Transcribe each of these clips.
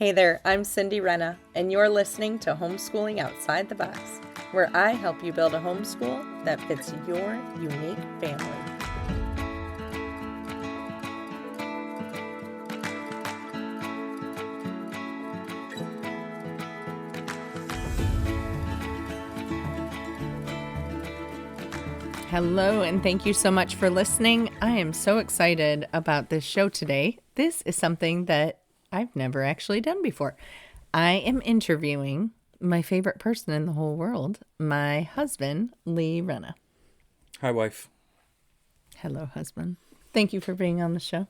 Hey there, I'm Cindy Rinna, and you're listening to Homeschooling Outside the Box, where I help you build a homeschool that fits your unique family. Hello, and thank you so much for listening. I am so excited about this show today. This is something that I've never actually done before. I am interviewing my favorite person in the whole world, my husband, Lee Rinna. Hi, wife. Hello, husband. Thank you for being on the show.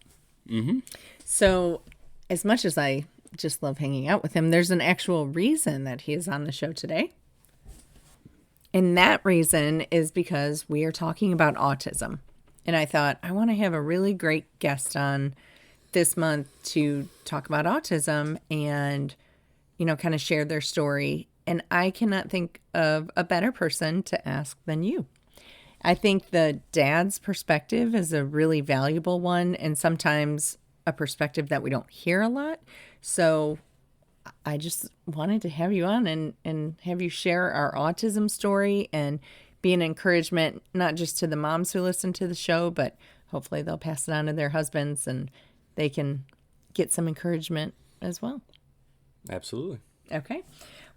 Mm-hmm. So, as much as I just love hanging out with him, there's an actual reason that he is on the show today. And that reason is because we are talking about autism. And I thought, I want to have a really great guest on this month to talk about autism and, kind of share their story. And I cannot think of a better person to ask than you. I think the dad's perspective is a really valuable one and sometimes a perspective that we don't hear a lot. So I just wanted to have you on and have you share our autism story and be an encouragement, not just to the moms who listen to the show, but hopefully they'll pass it on to their husbands and they can get some encouragement as well. Absolutely. Okay.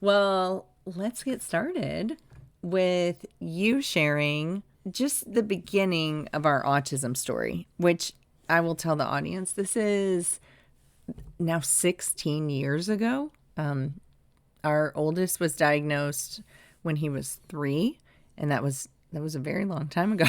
Well, let's get started with you sharing just the beginning of our autism story, which I will tell the audience, this is now 16 years ago. Our oldest was diagnosed when he was 3, and that was a very long time ago.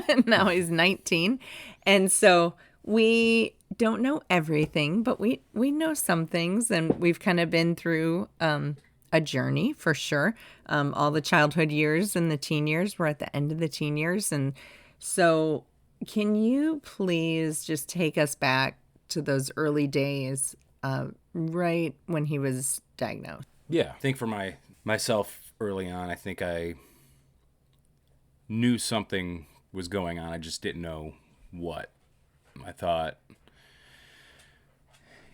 And now he's 19. And so we don't know everything, but we know some things, and we've kind of been through a journey for sure. All the childhood years and the teen years, we're at the end of the teen years. And so can you please just take us back to those early days, right when he was diagnosed? Yeah, I think for myself early on, I think I knew something was going on. I just didn't know what. I thought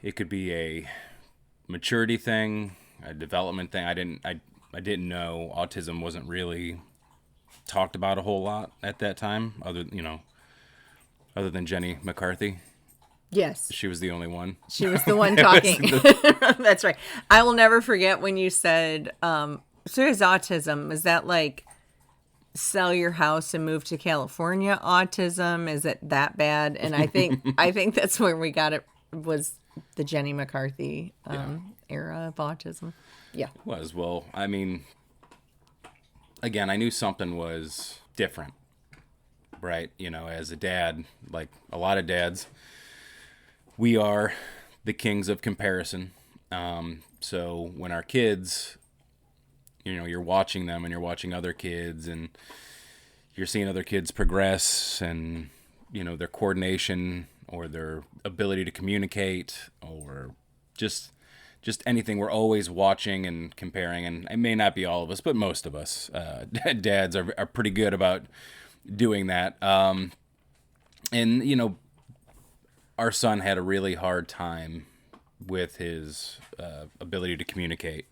it could be a maturity thing, a development thing. I didn't know. Autism wasn't really talked about a whole lot at that time, other than Jenny McCarthy. Yes. She was the only one. She was the one talking. That's right. I will never forget when you said, so is autism, is that like sell your house and move to California autism? Is it that bad? And I think that's where we got it, was the Jenny McCarthy era of autism. Yeah. It was. Well, I mean, again, I knew something was different, right? As a dad, like a lot of dads, we are the kings of comparison. So when our kids, you're watching them and you're watching other kids and you're seeing other kids progress and, their coordination or their ability to communicate or just anything. We're always watching and comparing, and it may not be all of us, but most of us, dads are pretty good about doing that. And, our son had a really hard time with his ability to communicate.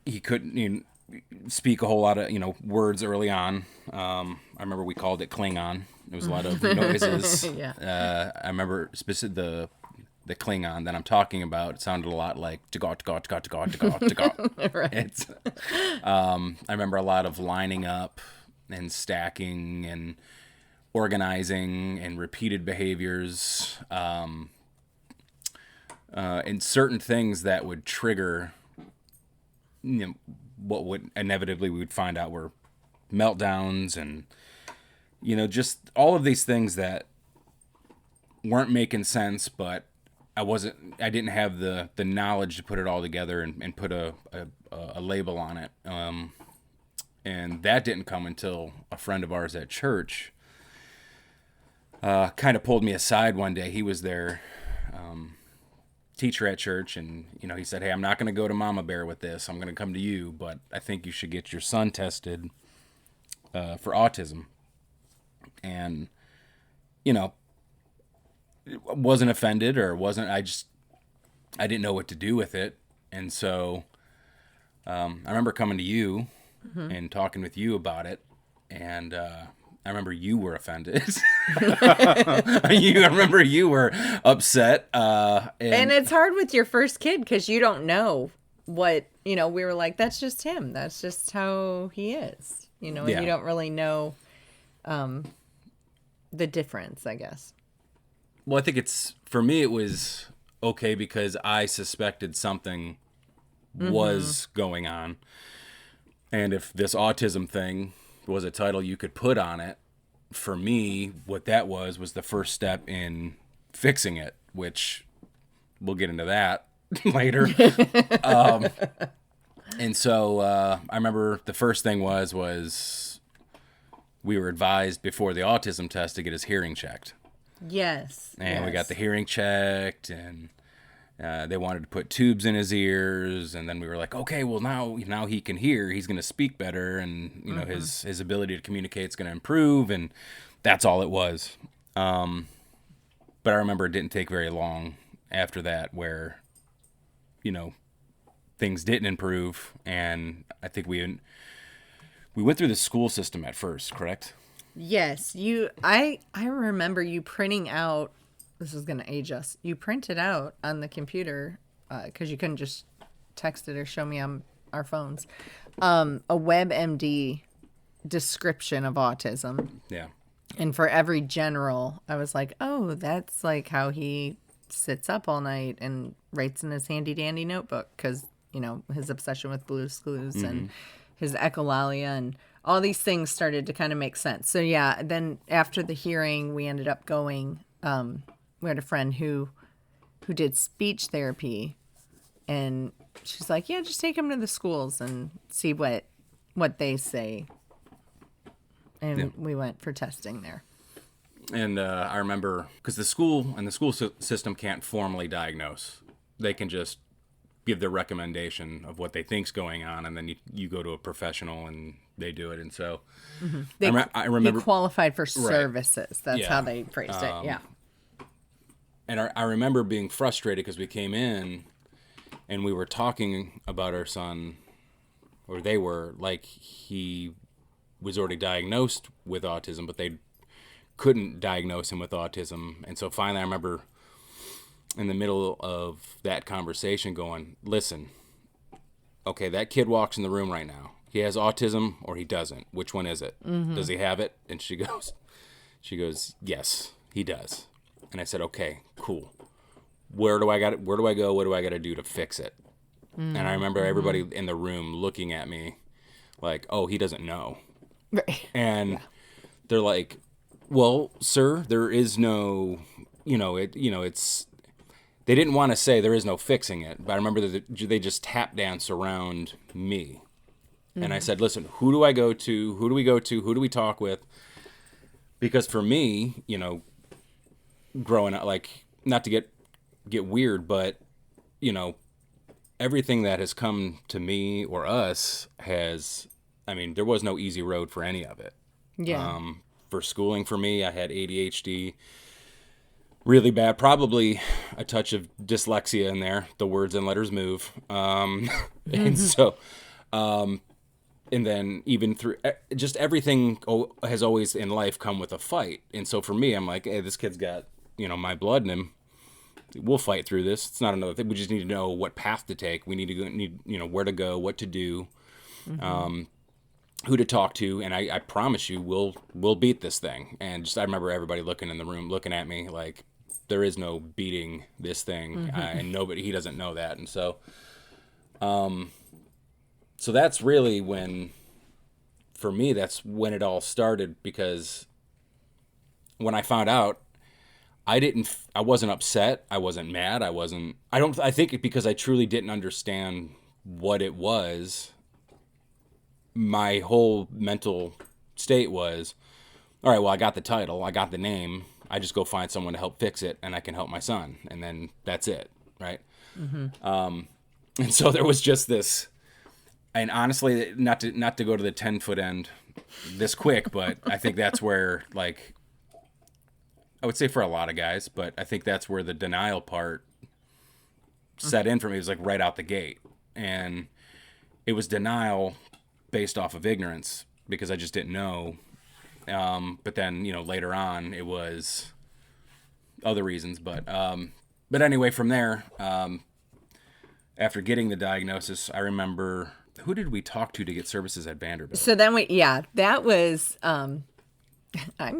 He couldn't speak a whole lot of, words early on. I remember we called it Klingon. It was a lot of noises. Yeah. I remember the Klingon that I'm talking about. It sounded a lot like Right. I remember a lot of lining up and stacking and organizing and repeated behaviors, and certain things that would trigger, what would inevitably we would find out were meltdowns and, just all of these things that weren't making sense, but I didn't have the knowledge to put it all together and put a label on it. And that didn't come until a friend of ours at church kind of pulled me aside one day. He was their teacher at church, and he said, "Hey, I'm not going to go to Mama Bear with this. I'm going to come to you, but I think you should get your son tested for autism." And wasn't offended or wasn't. I just I didn't know what to do with it. And so I remember coming to you and talking with you about it. And I remember you were offended. I remember you were upset. And it's hard with your first kid because you don't know what, we were like, that's just him. That's just how he is, and Yeah. you don't really know the difference, I guess. Well, I think for me, it was okay because I suspected something was going on. And if this autism thing was a title you could put on it, for me, what that was the first step in fixing it, which we'll get into that later. And so I remember the first thing was we were advised before the autism test to get his hearing checked. Yes. And we got the hearing checked, and they wanted to put tubes in his ears, and then we were like, okay, well now he can hear, he's going to speak better, and his ability to communicate is going to improve, and that's all it was. But I remember it didn't take very long after that where things didn't improve, and I think we went through the school system at first, correct? Yes, I remember you printing out, this is going to age us, you printed out on the computer, because you couldn't just text it or show me on our phones, a WebMD description of autism. Yeah. And for every general, I was like, oh, that's like how he sits up all night and writes in his handy dandy notebook, because, his obsession with Blue's Clues and his echolalia and all these things started to kind of make sense. So yeah, then after the hearing, we ended up going, we had a friend who did speech therapy, and she's like, yeah, just take him to the schools and see what they say. And we went for testing there. And I remember, because the school system can't formally diagnose. They can just give their recommendation of what they think's going on, and then you go to a professional and they do it. And so I remember they qualified for services. That's Yeah. how they phrased it. Yeah. And I remember being frustrated because we came in and we were talking about our son, or they were, like he was already diagnosed with autism, but they couldn't diagnose him with autism. And so finally I remember in the middle of that conversation going, listen, okay, that kid walks in the room right now. He has autism or he doesn't. Which one is it? Does he have it? And she goes, yes, he does. And I said, okay, cool. Where do I go? What do I got to do to fix it? And I remember everybody in the room looking at me like, oh, he doesn't know. Right. And they're like, well, sir, there is no, it's, they didn't want to say there is no fixing it, but I remember that they just tap dance around me. And I said, listen, who do I go to? Who do we go to? Who do we talk with? Because for me, growing up, like, not to get weird, but, everything that has come to me or us there was no easy road for any of it. Yeah. For schooling, for me, I had ADHD, really bad, probably a touch of dyslexia in there. The words and letters move. And so, and then even through just everything has always in life come with a fight. And so for me, I'm like, hey, this kid's got, my blood in him. We'll fight through this. It's not another thing. We just need to know what path to take. We need where to go, what to do, who to talk to. And I promise you, we'll beat this thing. And just, I remember everybody looking in the room, looking at me like, there is no beating this thing. And he doesn't know that. And so, so that's really when, for me, that's when it all started, because when I found out, I wasn't upset. I wasn't mad. I think because I truly didn't understand what it was. My whole mental state was, all right, well, I got the title, I got the name, I just go find someone to help fix it, and I can help my son, and then that's it, right? And so there was just this, and honestly, not to go to the 10-foot end this quick, but I think that's where, like, I would say for a lot of guys, but I think that's where the denial part set in for me. It was like right out the gate. And it was denial based off of ignorance because I just didn't know. But then, later on it was other reasons. But anyway, from there, after getting the diagnosis, I remember, who did we talk to get services at Vanderbilt? So then that was, I'm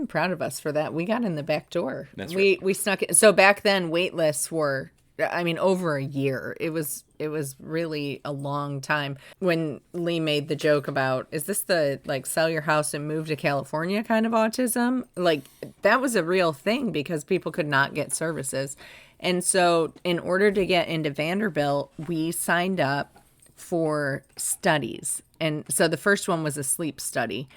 proud of us for that. We got in the back door. That's right. We snuck it. So back then wait lists were, over a year. It was really a long time. When Lee made the joke about, is this the sell your house and move to California kind of autism? That was a real thing because people could not get services. And so in order to get into Vanderbilt, we signed up for studies. And so the first one was a sleep study.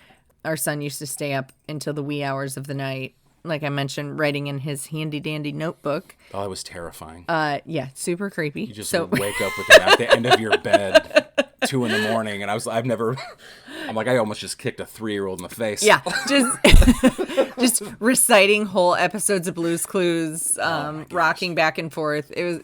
Our son used to stay up until the wee hours of the night, like I mentioned, writing in his handy dandy notebook. Oh, it was terrifying. Yeah, super creepy. You just would wake up with it at the end of your bed, 2 a.m, and I'm like, I almost just kicked a 3-year-old in the face. Yeah, just reciting whole episodes of Blue's Clues, rocking back and forth. It was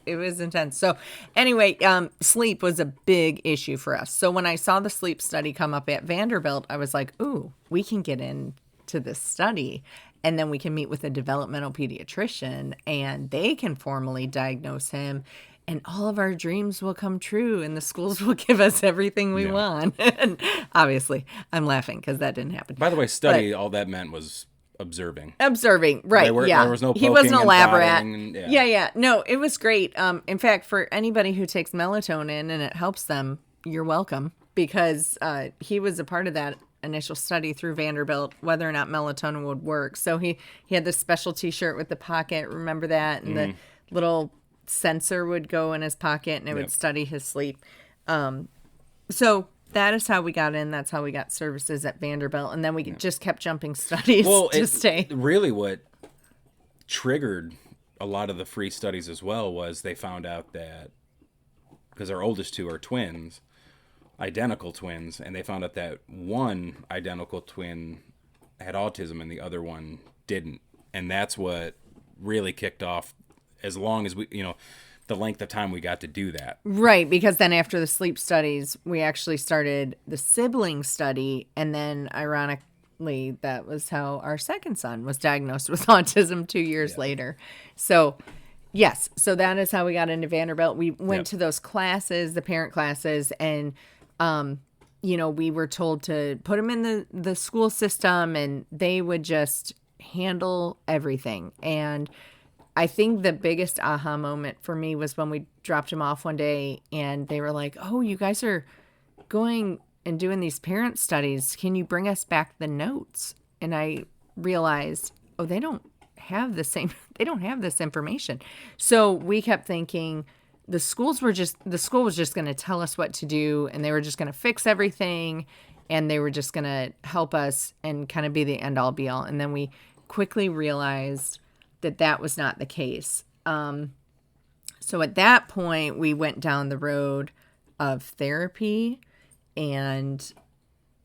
It was intense. So anyway, sleep was a big issue for us. So when I saw the sleep study come up at Vanderbilt, I was like, ooh, we can get into this study and then we can meet with a developmental pediatrician and they can formally diagnose him and all of our dreams will come true and the schools will give us everything we want. And obviously, I'm laughing because that didn't happen. By the way, study, all that meant was observing, right? There was no poking. He wasn't a lab rat. Yeah. No, it was great. In fact, for anybody who takes melatonin and it helps them, you're welcome, because he was a part of that initial study through Vanderbilt, whether or not melatonin would work. So he had this special T-shirt with the pocket. Remember that? And the little sensor would go in his pocket and it would study his sleep. So that is how we got in. That's how we got services at Vanderbilt. And then we just kept jumping studies to stay. Really what triggered a lot of the free studies as well was they found out that, because our oldest two are twins, identical twins, and they found out that one identical twin had autism and the other one didn't. And that's what really kicked off, as long as we, the length of time we got to do that. Right, because then after the sleep studies, we actually started the sibling study, and then ironically, that was how our second son was diagnosed with autism 2 years later. So, yes, so that is how we got into Vanderbilt. We went to those classes, the parent classes, and, we were told to put him in the school system, and they would just handle everything. And I think the biggest aha moment for me was when we dropped him off one day and they were like, oh, you guys are going and doing these parent studies. Can you bring us back the notes? And I realized, oh, they don't have this information. So we kept thinking the school was just going to tell us what to do and they were just going to fix everything and they were just going to help us and kind of be the end all be all. And then we quickly realized that was not the case. So at that point, we went down the road of therapy and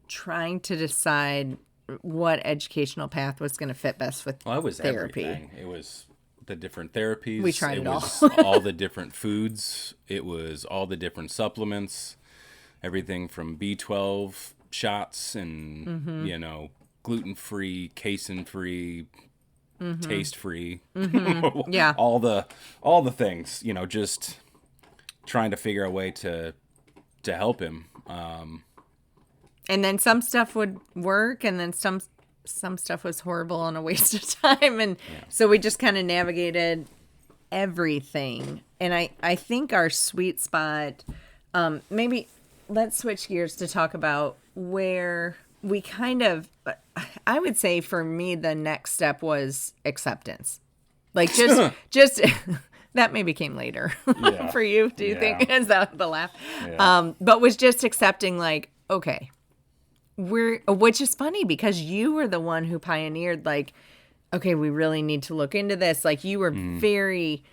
trying to decide what educational path was going to fit best with therapy. Everything. It was the different therapies. We tried it all. Was all the different foods. It was all the different supplements. Everything from B12 shots and, gluten-free, casein-free, taste-free, all the things, just trying to figure a way to help him. And then some stuff would work, and then some stuff was horrible and a waste of time, and so we just kind of navigated everything. And I think our sweet spot, maybe let's switch gears to talk about where we kind of, I would say for me, the next step was acceptance. Just that maybe came later for you. Do you think? Is that the laugh? Yeah. But was just accepting okay, which is funny because you were the one who pioneered okay, we really need to look into this. You were very,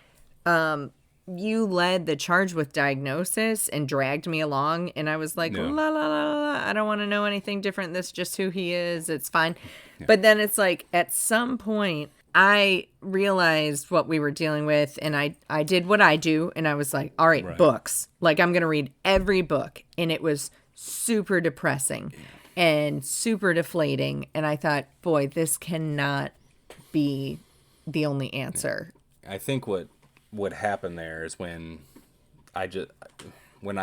you led the charge with diagnosis and dragged me along. And I was like, la, la, la, la, I don't want to know anything different. This is just who he is. It's fine. Yeah. But then it's at some point, I realized what we were dealing with, and I did what I do, and I was like, all right, books. Like, I'm going to read every book. And it was super depressing and super deflating. And I thought, boy, this cannot be the only answer. I think what happened there is when I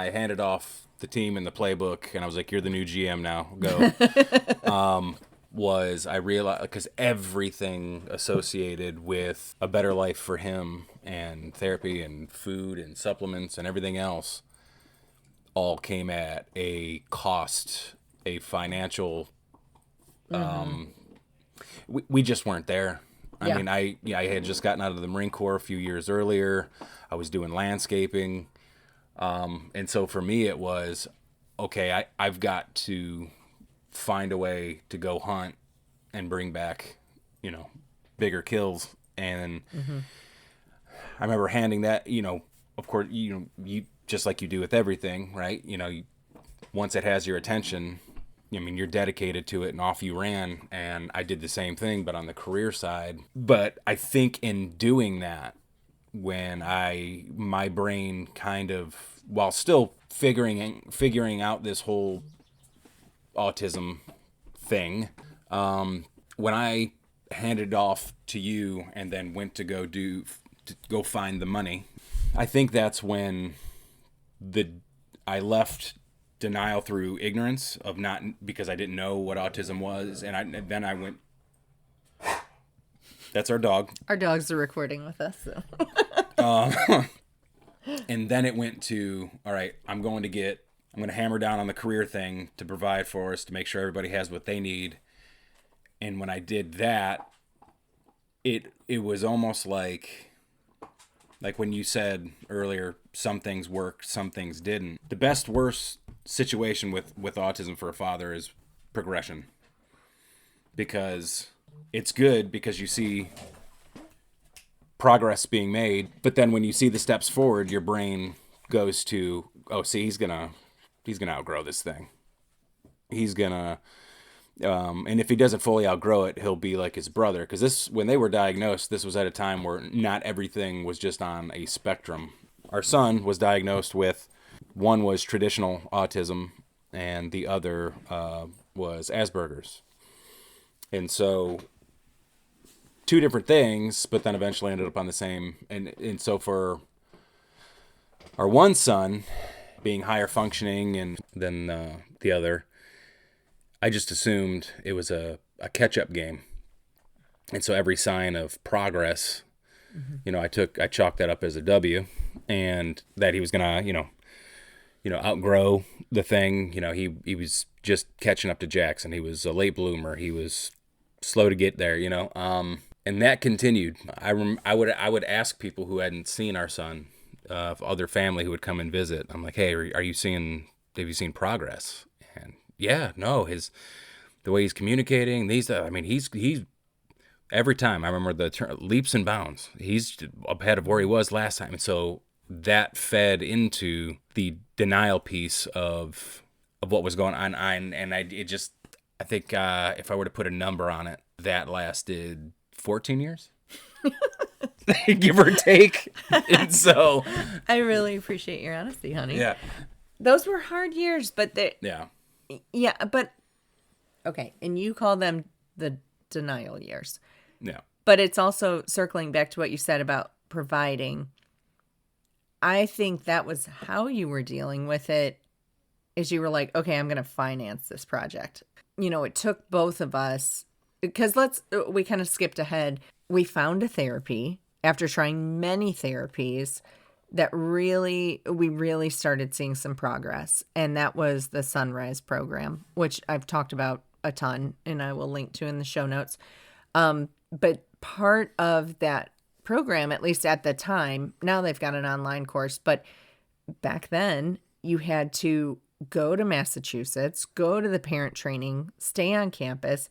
handed off the team and the playbook, and I was like, "You're the new GM now, go." Was I realized, because everything associated with a better life for him and therapy and food and supplements and everything else all came at a cost, a financial. We just weren't there. I mean, I had just gotten out of the Marine Corps a few years earlier. I was doing landscaping. And so for me, it was, okay, I've got to find a way to go hunt and bring back, bigger kills. And I remember handing that, of course, you just like you do with everything, right? Once it has your attention, you're dedicated to it, and off you ran. And I did the same thing, but on the career side. But I think in doing that, when my brain kind of, while still figuring out this whole autism thing, when I handed it off to you and then went to go find the money, I think that's when I left denial through ignorance of not, because I didn't know what autism was, and then I went. That's our dog. Our dogs are recording with us. So. And then it went to, all right, I'm going to hammer down on the career thing to provide for us, to make sure everybody has what they need. And when I did that, it was almost like when you said earlier, some things worked, some things didn't. The worst situation with autism for a father is progression. Because it's good because you see progress being made, but then when you see the steps forward, your brain goes to, oh, see, he's gonna outgrow this thing. He's gonna, and if he doesn't fully outgrow it, he'll be like his brother. Because when they were diagnosed, this was at a time where not everything was just on a spectrum. Our son was diagnosed with, one was traditional autism, and the other was Asperger's. And so, two different things, but then eventually ended up on the same. And so for our one son being higher functioning than the other, I just assumed it was a catch-up game. And so every sign of progress, I chalked that up as a W, and that he was gonna, outgrow the thing. He was just catching up to Jackson. He was a late bloomer. He was slow to get there, and that continued. I would ask people who hadn't seen our son, other family who would come and visit. I'm like, hey, have you seen progress? And yeah, no, the way he's communicating, he's every time. I remember the term, leaps and bounds. He's ahead of where he was last time. And so that fed into the denial piece of what was going on. I think if I were to put a number on it, that lasted 14 years, give or take. And so I really appreciate your honesty, honey. Yeah. Those were hard years, but yeah, but okay. And you call them the denial years. Yeah. But it's also circling back to what you said about providing. I think that was how you were dealing with it, is you were like, okay, I'm going to finance this project. It took both of us, because we kind of skipped ahead. We found a therapy after trying many therapies that we really started seeing some progress. And that was the Sunrise program, which I've talked about a ton and I will link to in the show notes. But part of that program, at least at the time, now they've got an online course, but back then you had to go to Massachusetts, go to the parent training, stay on campus.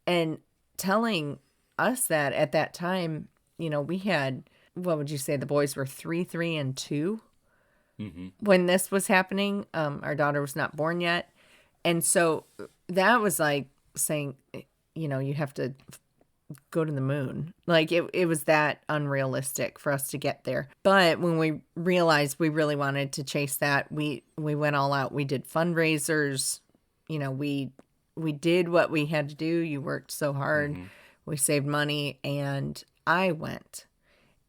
And telling us that at that time, we had, what would you say, the boys were 3, 3, and 2 when this was happening. Our daughter was not born yet. And so that was like saying, you have to go to the moon. Like it was that unrealistic for us to get there. But when we realized we really wanted to chase that, we went all out. We did fundraisers. You know, we did what we had to do. You worked so hard. We saved money, and I went.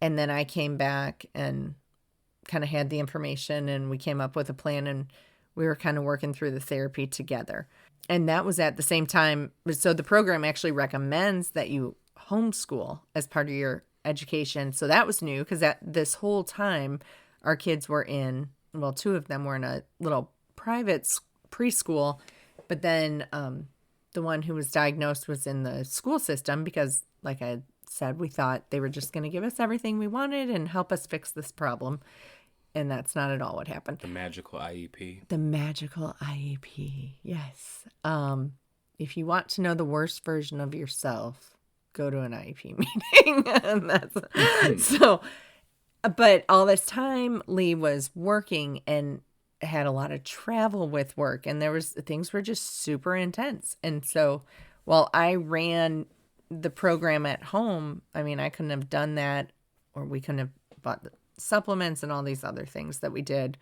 And then I came back and kind of had the information, and we came up with a plan, and we were kind of working through the therapy together. And that was at the same time. So the program actually recommends that you homeschool as part of your education. So that was new, because at this whole time, our kids were in, well, 2 of them were in a little private preschool. But then the one who was diagnosed was in the school system because, like I said, we thought they were just going to give us everything we wanted and help us fix this problem. And that's not at all what happened. The magical IEP. The magical IEP, yes. If you want to know the worst version of yourself, go to an IEP meeting. And that's so. But all this time, Lee was working and had a lot of travel with work, and things were just super intense. And so, while I ran the program at home, I mean, I couldn't have done that, or we couldn't have bought the supplements and all these other things that we did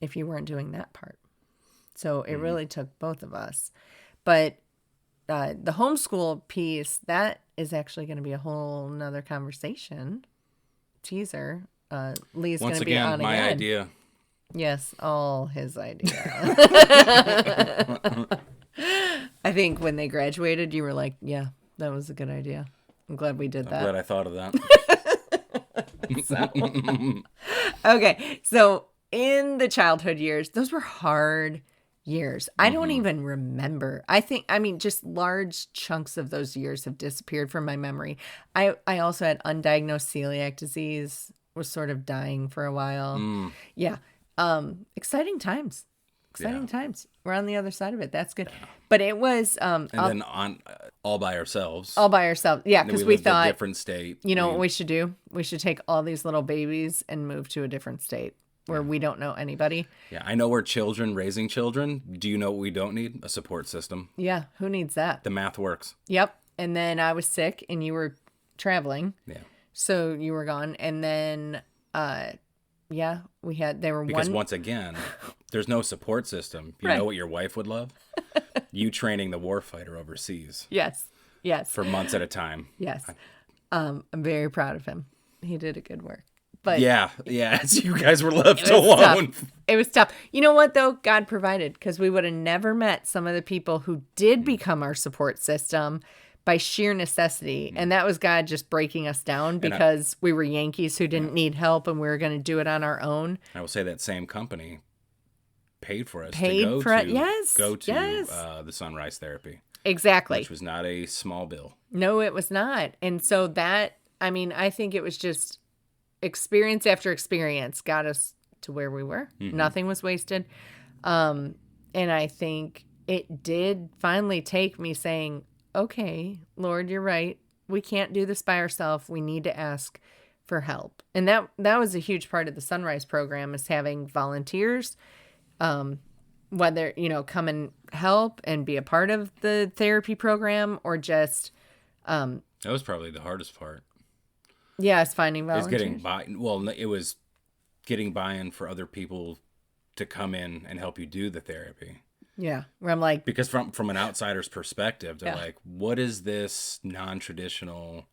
if you weren't doing that part. So it really took both of us. But the homeschool piece, that is actually going to be a whole nother conversation. Teaser. Lee's going to be on again. My idea. Yes, all his idea. I think when they graduated, you were like, yeah, that was a good idea. I'm glad we did that. I'm glad I thought of that. Okay, so in the childhood years, those were hard years. I don't even remember. I mean, just large chunks of those years have disappeared from my memory. I also had undiagnosed celiac disease, was sort of dying for a while. Yeah. Exciting times. Times. We're on the other side of it. That's good. Yeah. But it was and then on all by ourselves. All by ourselves. Yeah, because we thought a different state. You know what we should do? We should take all these little babies and move to a different state where we don't know anybody. Yeah, I know we're children raising children. Do you know what we don't need? A support system. Yeah, who needs that? The math works. Yep. And then I was sick and you were traveling. Yeah. So you were gone, and then yeah, because once again, there's no support system. You know what your wife would love? You training the warfighter overseas. Yes. For months at a time. Yes. I'm very proud of him. He did a good work. But yeah. So you guys were left alone. It was tough. You know what, though? God provided, because we would have never met some of the people who did become our support system by sheer necessity. And that was God just breaking us down because we were Yankees who didn't need help, and we were going to do it on our own. I will say that same company paid for us to go to the Sunrise Therapy. Exactly. Which was not a small bill. No, it was not. And so that, I mean, I think it was just experience after experience got us to where we were. Nothing was wasted. And I think it did finally take me saying, okay, Lord, you're right. We can't do this by ourselves. We need to ask for help. And that was a huge part of the Sunrise program, is having volunteers, whether, come and help and be a part of the therapy program, or just... that was probably the hardest part. Yeah, it's finding volunteers. It was getting buy-in for other people to come in and help you do the therapy. Yeah, where I'm like... Because from an outsider's perspective, they're like, what is this non-traditional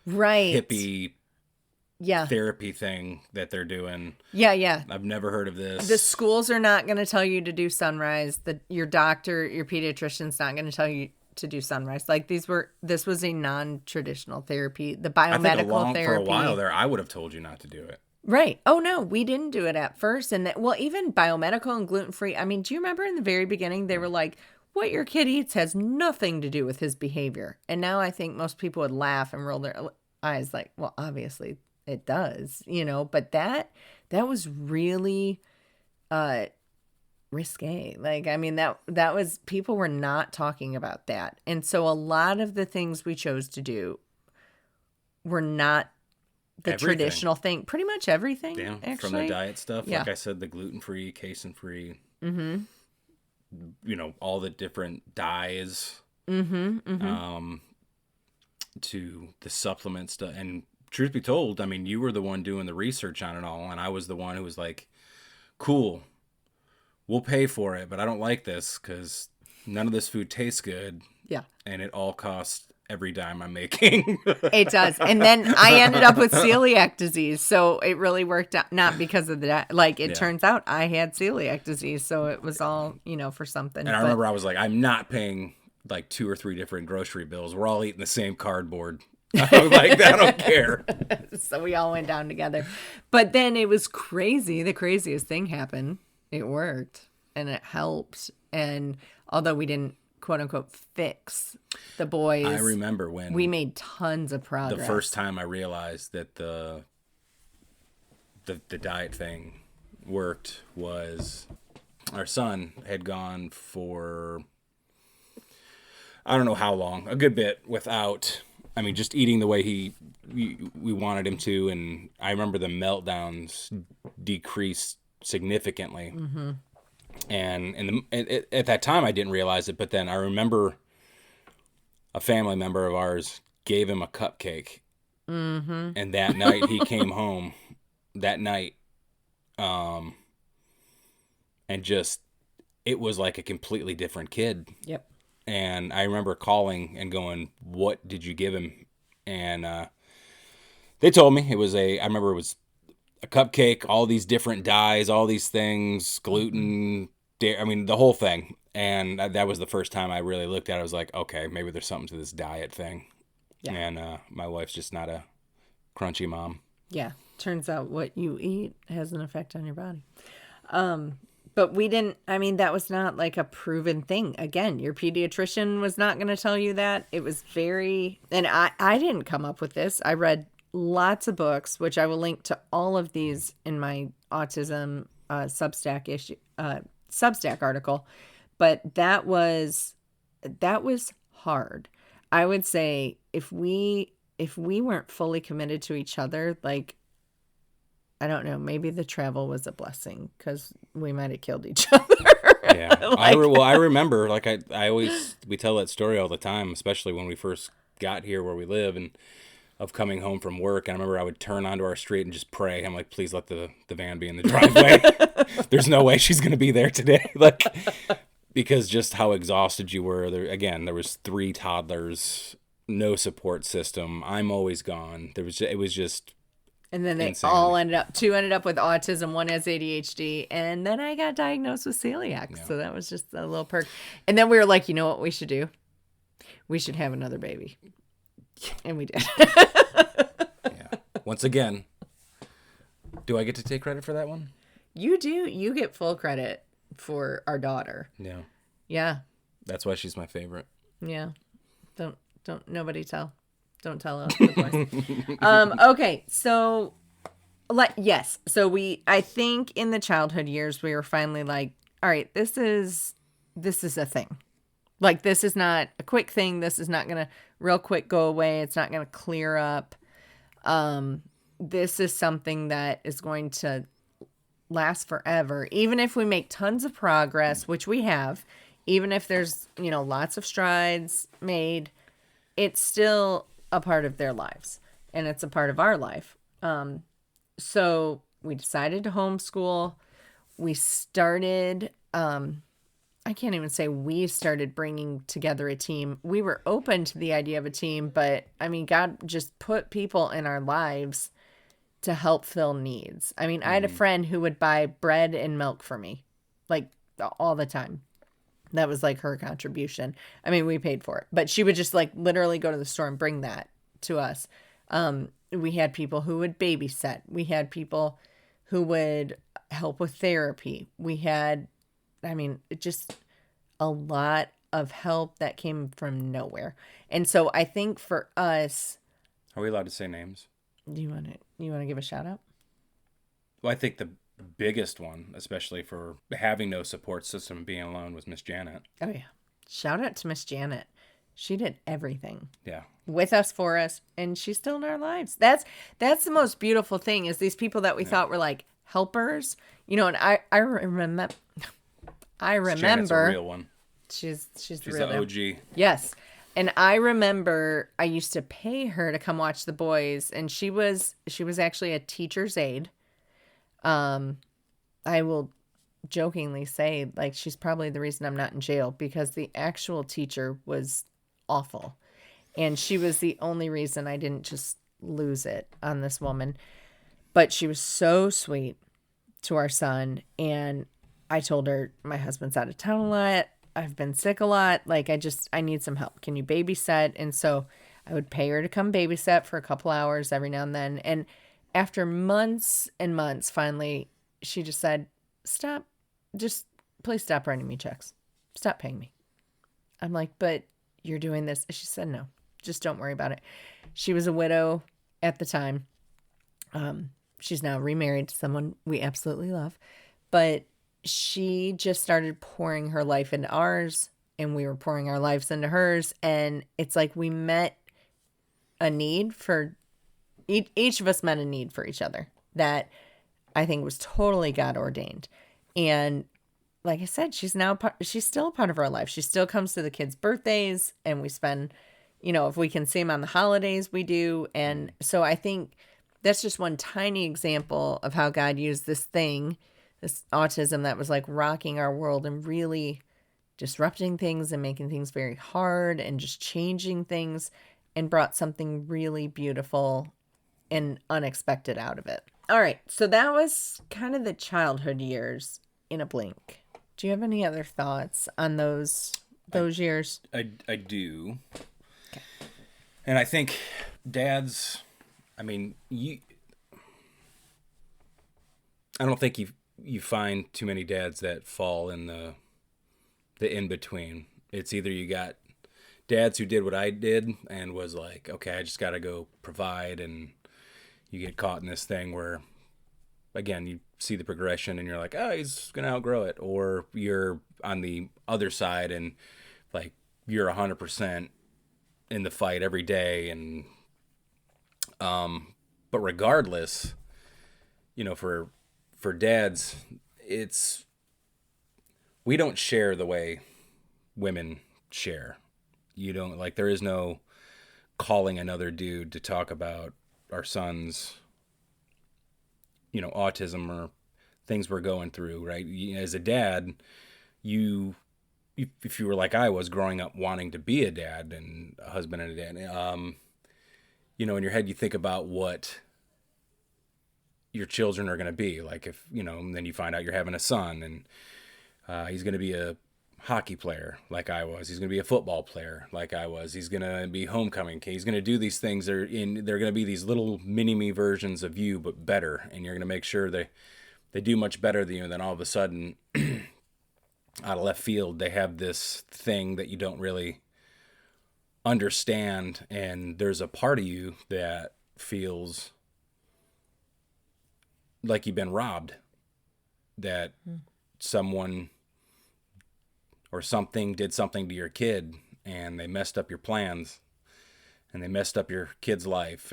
hippie therapy thing that they're doing? Yeah. I've never heard of this. The schools are not going to tell you to do Sunrise. Your doctor, your pediatrician's not going to tell you to do Sunrise. Like, this was a non-traditional therapy. The biomedical therapy. For a while there, I would have told you not to do it. Right. Oh, no, we didn't do it at first. And even biomedical and gluten-free. I mean, do you remember in the very beginning, they were like, what your kid eats has nothing to do with his behavior. And now I think most people would laugh and roll their eyes like, well, obviously it does, but that was really risque. Like, I mean, that was, people were not talking about that. And so a lot of the things we chose to do were not the traditional thing. Pretty much everything, actually. From the diet stuff. Like I said, the gluten-free, casein-free. All the different dyes. to the supplement stuff. And truth be told, I mean, you were the one doing the research on it all, and I was the one who was like, cool, we'll pay for it, but I don't like this because none of this food tastes good. Yeah. And it all costs every dime I'm making. It does. And then I ended up with celiac disease. So it really worked out, not because of that. Like, it turns out I had celiac disease. So it was all, for something. And I remember I was like, I'm not paying like 2 or 3 different grocery bills. We're all eating the same cardboard. I was like, I don't care. So we all went down together. But then it was crazy. The craziest thing happened. It worked and it helped. And although we didn't, quote unquote, fix the boys, I remember when we made tons of progress. The first time I realized that the diet thing worked was our son had gone for, I don't know how long, a good bit without, I mean, just eating the way we wanted him to. And I remember the meltdowns decreased significantly. Mm-hmm. And at that time, I didn't realize it. But then I remember a family member of ours gave him a cupcake. Mm-hmm. And that night he came home that night. And just, it was like a completely different kid. Yep. And I remember calling and going, what did you give him? And they told me I remember it was a cupcake, all these different dyes, all these things, gluten, dairy, I mean, the whole thing. And that was the first time I really looked at it. I was like, okay, maybe there's something to this diet thing. Yeah. And my wife's just not a crunchy mom. Yeah. Turns out what you eat has an effect on your body. But we didn't, I mean, that was not like a proven thing. Again, your pediatrician was not going to tell you that. It was and I didn't come up with this. I read lots of books, which I will link to all of these in my autism Substack article. But that was hard. I would say if we weren't fully committed to each other, like, I don't know, maybe the travel was a blessing because we might have killed each other. Yeah. I remember, like, we tell that story all the time, especially when we first got here where we live, and of coming home from work. And I remember I would turn onto our street and just pray. I'm like, please let the van be in the driveway. There's no way she's going to be there today. Like, because just how exhausted you were. There was 3 toddlers, no support system. I'm always gone. It was just. And then they all ended up, 2 ended up with autism, 1 has ADHD, and then I got diagnosed with celiac. Yeah. So that was just a little perk. And then we were like, you know what we should do? We should have another baby. And we did. Yeah. Once again, do I get to take credit for that one? You do. You get full credit for our daughter. Yeah. Yeah. That's why she's my favorite. Yeah. Don't nobody tell. Don't tell us. Okay. So, yes. So I think in the childhood years, we were finally like, all right, this is a thing. Like, this is not a quick thing. This is not going to real quick go away. It's not going to clear up. This is something that is going to last forever. Even if we make tons of progress, which we have, even if there's, lots of strides made, it's still a part of their lives, and it's a part of our life. So we decided to homeschool. We started, I can't even say we started bringing together a team. We were open to the idea of a team, but I mean, God just put people in our lives to help fill needs. I mean, I had a friend who would buy bread and milk for me, like, all the time. That was like her contribution. I mean, we paid for it, but she would just like literally go to the store and bring that to us. We had people who would babysit. We had people who would help with therapy. We had, just a lot of help that came from nowhere. And so I think for us, are we allowed to say names? Do you want to give a shout out? Well, I think the biggest one, especially for having no support system, being alone, was Miss Janet. Oh yeah. Shout out to Miss Janet. She did everything. Yeah. With us, for us, and she's still in our lives. That's the most beautiful thing, is these people that we thought were like helpers, and I remember Janet's a real one. She's the real real OG. Yes. And I remember I used to pay her to come watch the boys, and she was actually a teacher's aide. I will jokingly say, like, she's probably the reason I'm not in jail, because the actual teacher was awful. And she was the only reason I didn't just lose it on this woman. But she was so sweet to our son. And I told her, my husband's out of town a lot. I've been sick a lot. Like, I need some help. Can you babysit? And so I would pay her to come babysit for a couple hours every now and then. And after months and months, finally, she just said, stop. Just please stop writing me checks. Stop paying me. I'm like, but you're doing this. She said, no, just don't worry about it. She was a widow at the time. She's now remarried to someone we absolutely love, but she just started pouring her life into ours, and we were pouring our lives into hers. And it's like we met a need for each of us met a need for each other that I think was totally God ordained. And like I said, she's still a part of our life. She still comes to the kids' birthdays, and we spend, if we can see them on the holidays, we do. And so I think that's just one tiny example of how God used this autism that was like rocking our world and really disrupting things and making things very hard and just changing things, and brought something really beautiful and unexpected out of it. All right. So that was kind of the childhood years in a blink. Do you have any other thoughts on those years? I do. Okay. And I think dads, I mean, I don't think you find too many dads that fall in the in-between. It's either you got dads who did what I did and was like, okay, I just got to go provide, and you get caught in this thing where, again, you see the progression and you're like, oh, he's going to outgrow it. Or you're on the other side and like you're 100% in the fight every day. And, but regardless, for dads, we don't share the way women share. You don't, like, there is no calling another dude to talk about our son's autism or things we're going through, right? As a dad, if you were like I was growing up wanting to be a dad and a husband and a dad, in your head you think about what your children are going to be like. If and then you find out you're having a son, and he's going to be a hockey player like I was. He's going to be a football player like I was. He's going to be homecoming. He's going to do these things. They're going to be these little mini-me versions of you, but better. And you're going to make sure they do much better than you. And then all of a sudden, out of left field, they have this thing that you don't really understand. And there's a part of you that feels like you've been robbed, that someone or something did something to your kid and they messed up your plans and they messed up your kid's life.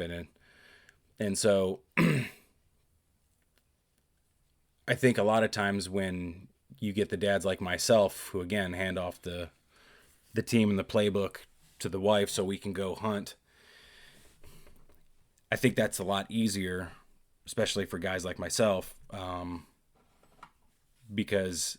And so I think a lot of times when you get the dads like myself, who again hand off the team and the playbook to the wife so we can go hunt, I think that's a lot easier, especially for guys like myself, because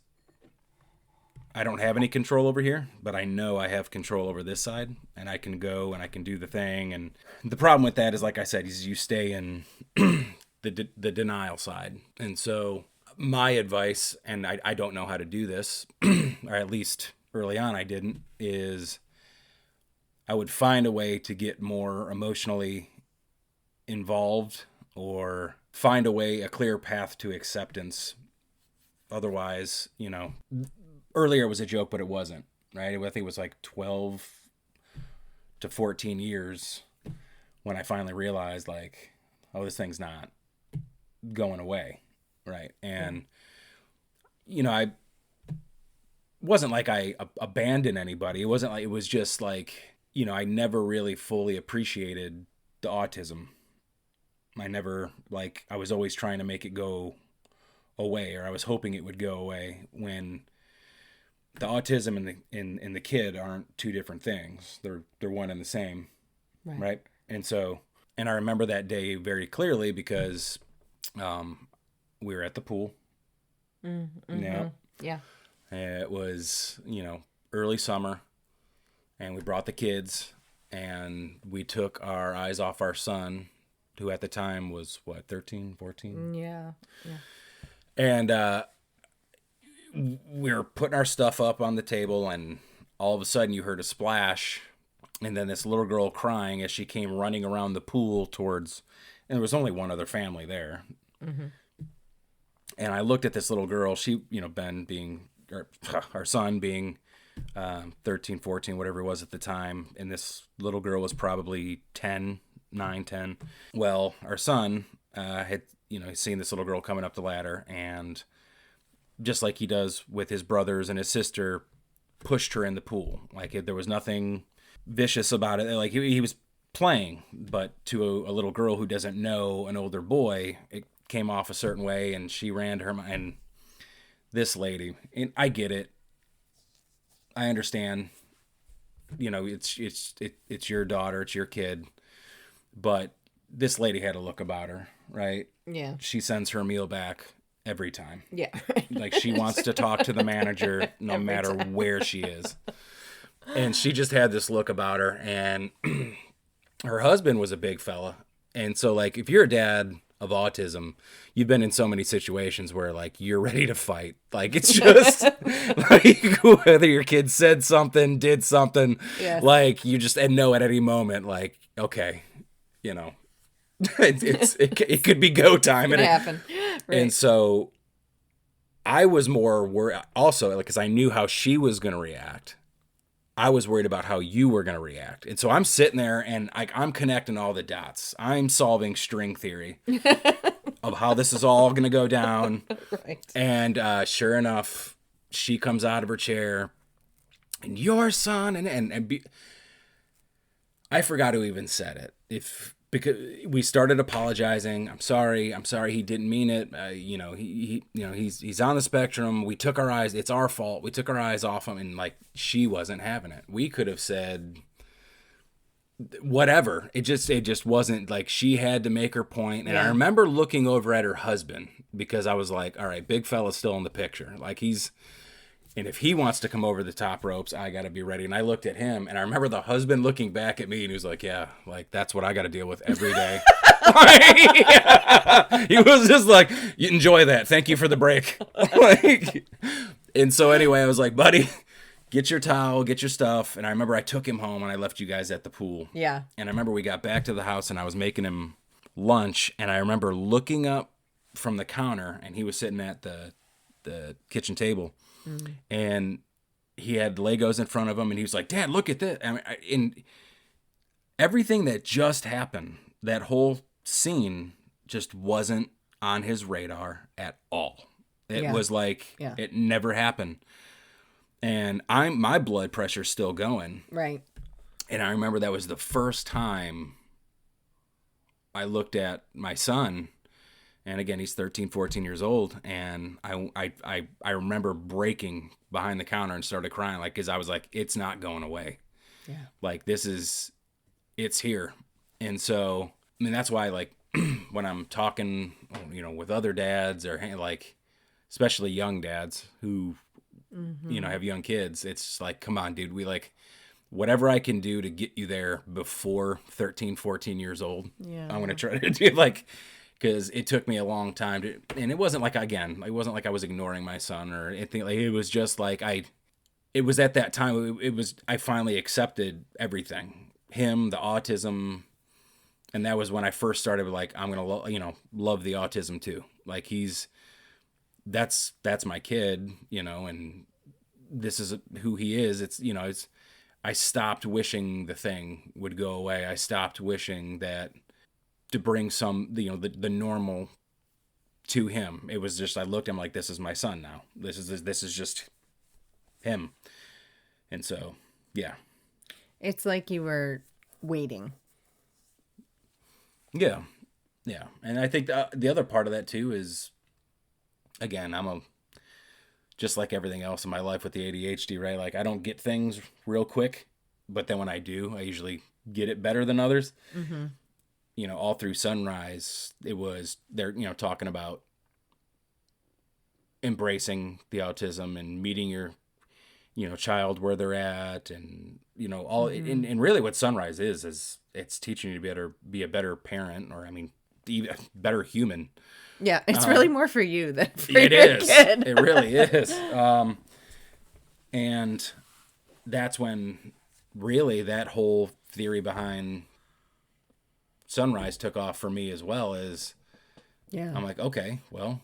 I don't have any control over here, but I know I have control over this side, and I can go and I can do the thing. And the problem with that is, like I said, is you stay in the denial side. And so my advice, and I don't know how to do this, or at least early on I didn't, is I would find a way to get more emotionally involved or find a clear path to acceptance. Otherwise, earlier it was a joke, but it wasn't, right? I think it was like 12 to 14 years when I finally realized, like, oh, this thing's not going away, right? And, I wasn't like I abandoned anybody. It wasn't like, it was just like, I never really fully appreciated the autism. I was always trying to make it go away, or I was hoping it would go away when the autism and the kid aren't two different things. They're one and the same, right? And so, and I remember that day very clearly because we were at the pool. Yeah. It was, early summer, and we brought the kids, and we took our eyes off our son, who at the time was, 13, 14? Yeah. And we were putting our stuff up on the table, and all of a sudden you heard a splash, and then this little girl crying as she came running around the pool towards, and there was only one other family there. And I looked at this little girl, she, Ben being, our son being 13, 14, whatever it was at the time. And this little girl was probably 10, 9, 10. Well, our son had, seen this little girl coming up the ladder, and just like he does with his brothers and his sister, pushed her in the pool. Like there was nothing vicious about it. Like he was playing, but to a little girl who doesn't know an older boy, it came off a certain way, and she ran to her, and this lady, and I get it, I understand, it's your daughter, it's your kid, but this lady had a look about her, right? Yeah. She sends her meal back every time. Yeah. Like she wants to talk to the manager no matter where she is. And she just had this look about her, and her husband was a big fella. And so like, if you're a dad of autism, you've been in so many situations where like you're ready to fight. Like it's just like whether your kid said something, did something, like you just know at any moment, like, okay, it could be go time. It happen. Right. And so I was more worried also, like, cause I knew how she was going to react. I was worried about how you were going to react. And so I'm sitting there and I'm connecting all the dots. I'm solving string theory of how this is all going to go down. Right. And sure enough, she comes out of her chair, and your son, I forgot who even said it. Because we started apologizing. I'm sorry. He didn't mean it. He's on the spectrum. We took our eyes. It's our fault. We took our eyes off him, and like she wasn't having it. We could have said whatever. It just wasn't, like, she had to make her point. And I remember looking over at her husband, because I was like, all right, big fella's still in the picture. Like and if he wants to come over the top ropes, I got to be ready. And I looked at him, and I remember the husband looking back at me, and he was like, yeah, like, that's what I got to deal with every day. He was just like, you enjoy that. Thank you for the break. And so anyway, I was like, buddy, get your towel, get your stuff. And I remember I took him home, and I left you guys at the pool. Yeah. And I remember we got back to the house, and I was making him lunch. And I remember looking up from the counter, and he was sitting at the kitchen table. And he had Legos in front of him, and he was like, Dad, look at this. And everything that just happened, that whole scene just wasn't on his radar at all. It was like, it never happened. And my blood pressure's still going. Right. And I remember that was the first time I looked at my son. And again, he's 13, 14 years old. And I remember breaking behind the counter and started crying, like, because I was like, it's not going away. Yeah. Like, it's here. And so, I mean, that's why, like, when I'm talking, with other dads, or like, especially young dads who, have young kids, it's just like, come on, dude, whatever I can do to get you there before 13, 14 years old, I'm going to try to do, like, because it took me a long time and it wasn't like, again, it wasn't like I was ignoring my son or anything. Like, it was just like, it was at that time, I finally accepted everything, him, the autism. And that was when I first started, like, I'm going to, love the autism too. Like, that's my kid, and this is who he is. I stopped wishing the thing would go away. I stopped wishing that, to bring some, the normal to him. It was just, I looked at him like, this is my son now. This is just him. And so, yeah. It's like you were waiting. Yeah. Yeah. And I think the other part of that too is, again, just like everything else in my life with the ADHD, right? Like I don't get things real quick, but then when I do, I usually get it better than others. Mm-hmm. You know, all through Sunrise, they're, you know, talking about embracing the autism and meeting your, you know, child where they're at, and, you know, all, and really what Sunrise is it's teaching you to be a better parent, or, I mean, be a better human. Yeah, it's really more for you than for It your is. kid. It really is. And that's when really that whole theory behind Sunrise took off for me as well. As I'm like, okay, well,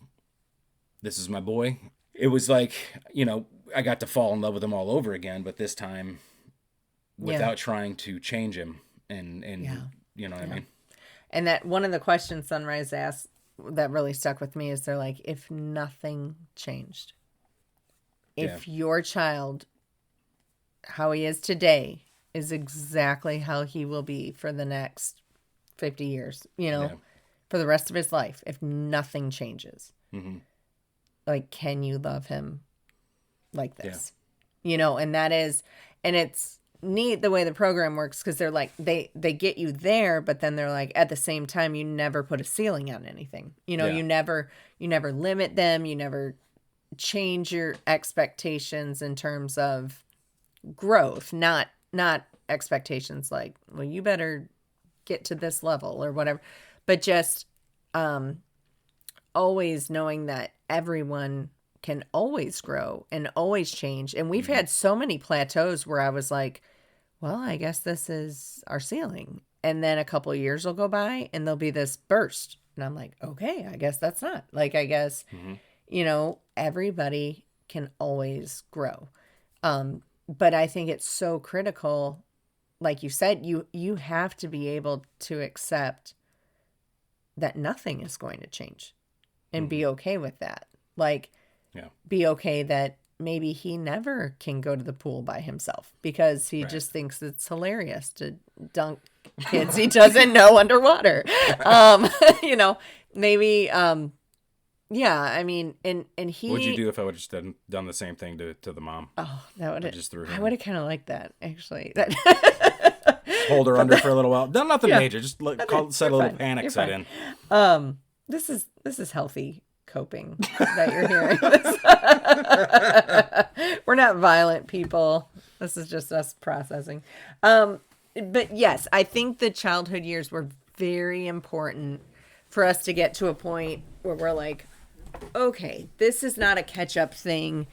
this is my boy. It was like, you know, I got to fall in love with him all over again, but this time without trying to change him, and you know what I mean? And that one of the questions Sunrise asked that really stuck with me is, they're like, if nothing changed, if your child, how he is today, is exactly how he will be for the next 50 years, you know, for the rest of his life, if nothing changes, like, can you love him like this? You know, and that is, and it's neat the way the program works, because they're like, they get you there, but then they're like, at the same time, you never put a ceiling on anything. You know, you never limit them. You never change your expectations in terms of growth, not expectations like, well, you better get to this level or whatever, but just always knowing that everyone can always grow and always change. And we've had so many plateaus where I was like, well, I guess this is our ceiling. And then a couple of years will go by and there'll be this burst. And I'm like, okay, I guess that's not. Like, I guess, you know, everybody can always grow. But I think it's so critical, like you said, you have to be able to accept that nothing is going to change and be okay with that. Like, be okay that maybe he never can go to the pool by himself because he just thinks it's hilarious to dunk kids he doesn't know underwater. You know, maybe, I mean, and he... What'd you do if I would have just done the same thing to the mom? Oh, that would have... Just threw her I would have kind of liked that, actually. Hold her under for a little while. Done nothing major. Just set a little panic set in. This is healthy coping that you're hearing. We're not violent people. This is just us processing. But yes, I think the childhood years were very important for us to get to a point where we're like, okay, this is not a catch-up thing.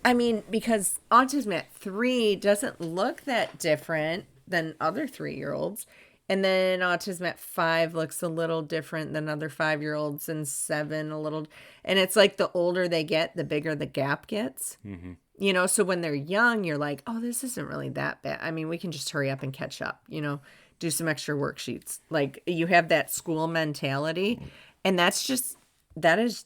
I mean, because autism at 3 doesn't look that different than other 3-year-olds. And then autism at 5 looks a little different than other 5-year-olds, and 7 a little. And it's like the older they get, the bigger the gap gets. You know, so when they're young, you're like, oh, this isn't really that bad. I mean, we can just hurry up and catch up, you know, do some extra worksheets. Like, you have that school mentality. And that is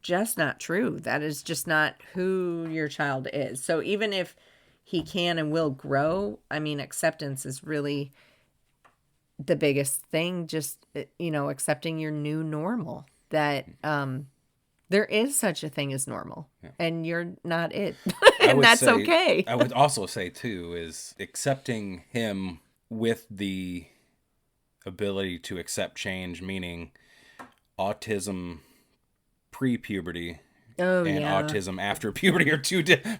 just not true. That is just not who your child is. So even if he can and will grow, I mean, acceptance is really the biggest thing. Just, you know, accepting your new normal, that there is such a thing as normal and you're not it. And that's okay. I would also say too, is accepting him with the ability to accept change, meaning autism pre-puberty and autism after puberty are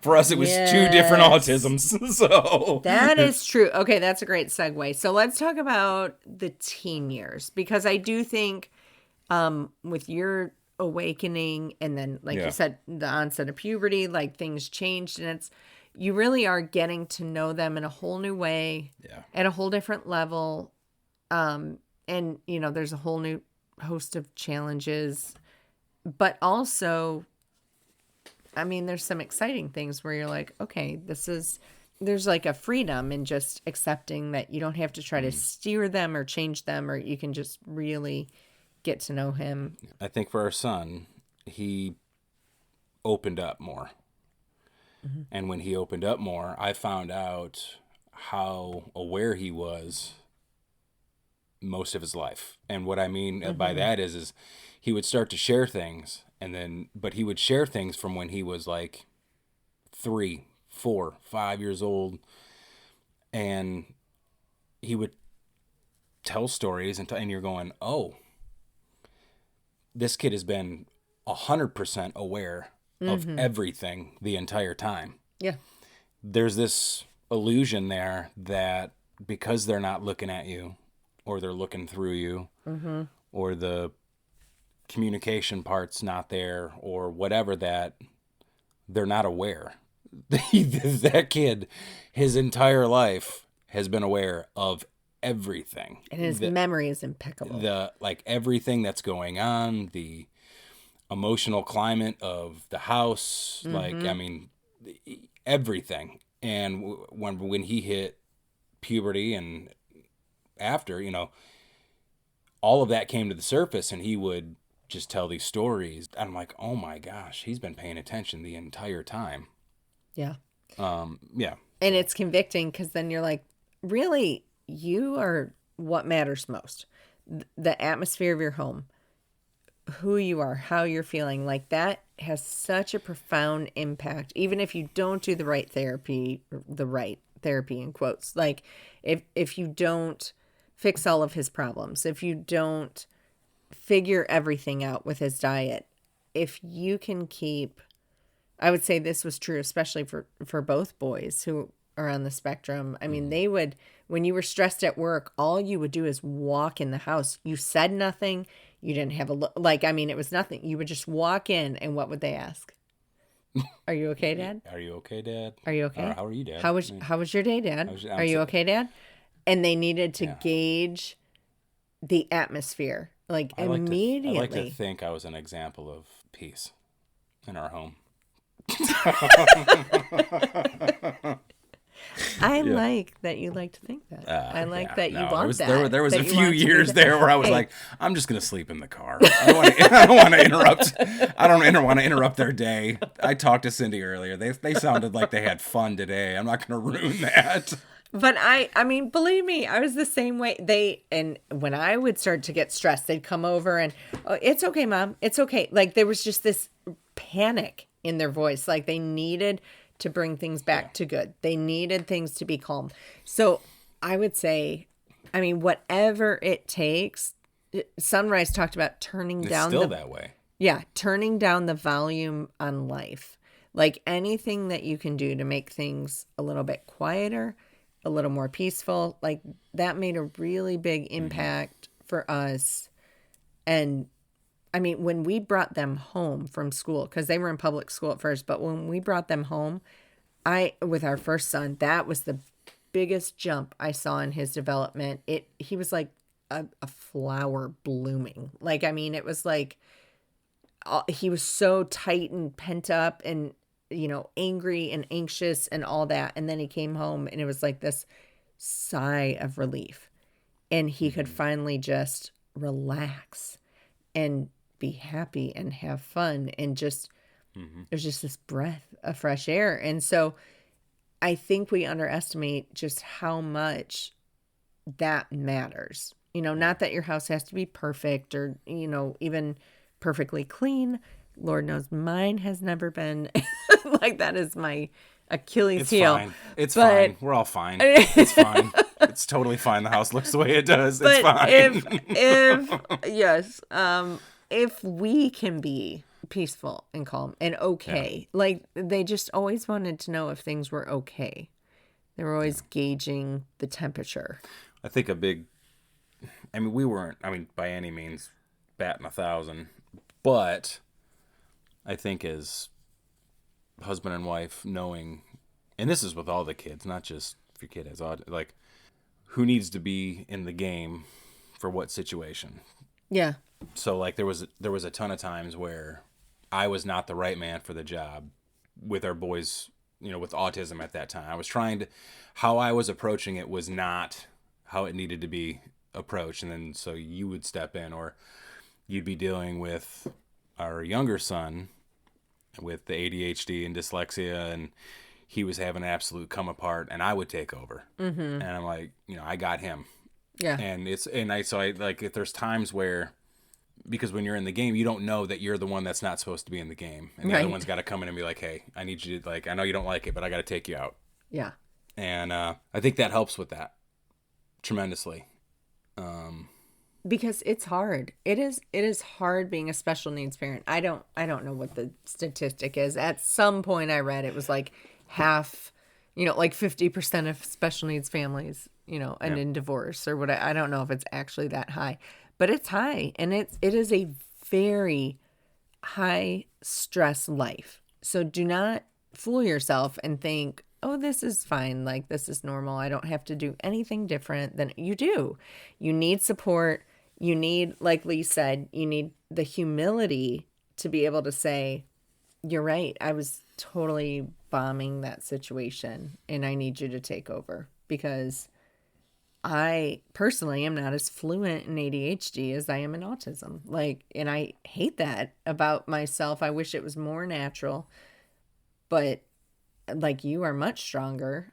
for us, it was 2 different autisms. So that is true. Okay, that's a great segue. So let's talk about the teen years, because I do think with your awakening and then, like you said, the onset of puberty, like, things changed, and you really are getting to know them in a whole new way, at a whole different level. And, you know, there's a whole new host of challenges, but also, I mean, there's some exciting things where you're like, okay, there's like a freedom in just accepting that you don't have to try to steer them or change them, or you can just really get to know him. I think for our son, he opened up more. And when he opened up more, I found out how aware he was most of his life. And what I mean by that is he would start to share things, but he would share things from when he was like 3, 4, 5 years old. And he would tell stories and you're going, oh, this kid has been 100% aware of everything the entire time. Yeah. There's this illusion there that because they're not looking at you or they're looking through you or the communication part's not there or whatever, that they're not aware. That kid, his entire life has been aware of everything. And his memory is impeccable. Everything that's going on, the emotional climate of the house, everything. And when he hit puberty and after, all of that came to the surface, and he would just tell these stories. I'm like, oh my gosh, he's been paying attention the entire time. Yeah. Yeah. And it's convicting because then you're like, really, you are what matters most. The atmosphere of your home, who you are, how you're feeling, like that has such a profound impact. Even if you don't do the right therapy in quotes, like if you don't fix all of his problems, if you don't figure everything out with his diet, if you can keep, I would say this was true, especially for both boys who are on the spectrum. I mean, they would, when you were stressed at work, all you would do is walk in the house. You said nothing. You didn't have it was nothing. You would just walk in, and what would they ask? Are you okay, Dad? Are you okay, Dad? Are you okay? How are you, Dad? How was your day, Dad? Are you okay, Dad? And they needed to gauge the atmosphere, immediately. I like to think I was an example of peace in our home. I like that you like to think that. I like that you want that. There was a few years there where I was like, I'm just going to sleep in the car. I don't want to interrupt. I don't want to interrupt their day. I talked to Cindy earlier. They sounded like they had fun today. I'm not going to ruin that. But I mean, believe me, I was the same way. And when I would start to get stressed, they'd come over and, oh, it's okay, Mom. It's okay. Like there was just this panic in their voice. Like they needed to bring things back to good. They needed things to be calm. So I would say, I mean, whatever it takes. Sunrise talked about turning down. It's still that way. Yeah, turning down the volume on life. Like anything that you can do to make things a little bit quieter, a little more peaceful, like that made a really big impact for us. And I mean, when we brought them home from school, because they were in public school at first, but when we brought them home, with our first son, that was the biggest jump I saw in his development. He was like a flower blooming. Like, I mean, it was like, he was so tight and pent up and, angry and anxious and all that. And then he came home and it was like this sigh of relief. And he could finally just relax and be happy and have fun and just there's just this breath of fresh air. And so I think we underestimate just how much that matters. Not that your house has to be perfect or even perfectly clean. Lord knows mine has never been. Like that is my Achilles heel. It's fine. We're all fine. It's fine. It's totally fine. The house looks the way it does. It's fine. If we can be peaceful and calm and okay, like they just always wanted to know if things were okay. They were always gauging the temperature. I think we weren't, by any means batting 1,000, but I think as husband and wife knowing, and this is with all the kids, not just if your kid has autism, like who needs to be in the game for what situation. Yeah. So like there was a ton of times where I was not the right man for the job with our boys, with autism at that time. How I was approaching it was not how it needed to be approached. And then so you would step in, or you'd be dealing with our younger son with the ADHD and dyslexia, and he was having an absolute come apart, and I would take over. Mm-hmm. And I'm like, I got him. Yeah. And if there's times where because when you're in the game, you don't know that you're the one that's not supposed to be in the game. And the other one's got to come in and be like, hey, I need you to, like, I know you don't like it, but I got to take you out. Yeah. And I think that helps with that tremendously. Because it's hard. It is hard being a special needs parent. I don't know what the statistic is. At some point I read it was like half, like 50% of special needs families, end in divorce or what. I don't know if it's actually that high, but it's high, and it is a very high stress life. So do not fool yourself and think, oh, this is fine. Like, this is normal. I don't have to do anything different than you do. You need support. You need, like Lee said, you need the humility to be able to say, you're right. I was totally bombing that situation and I need you to take over, because I personally am not as fluent in ADHD as I am in autism. And I hate that about myself. I wish it was more natural, but you are much stronger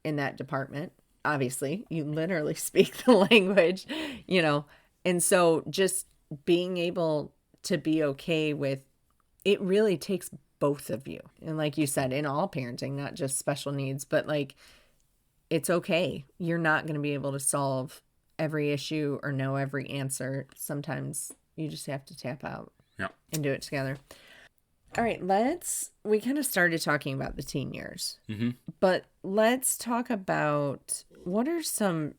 in that department. Obviously, you literally speak the language, and so just being able to be okay with it really takes both of you. And like you said, in all parenting, not just special needs, but it's okay. You're not going to be able to solve every issue or know every answer. Sometimes you just have to tap out and do it together. All right, we kind of started talking about the teen years, but let's talk about what are some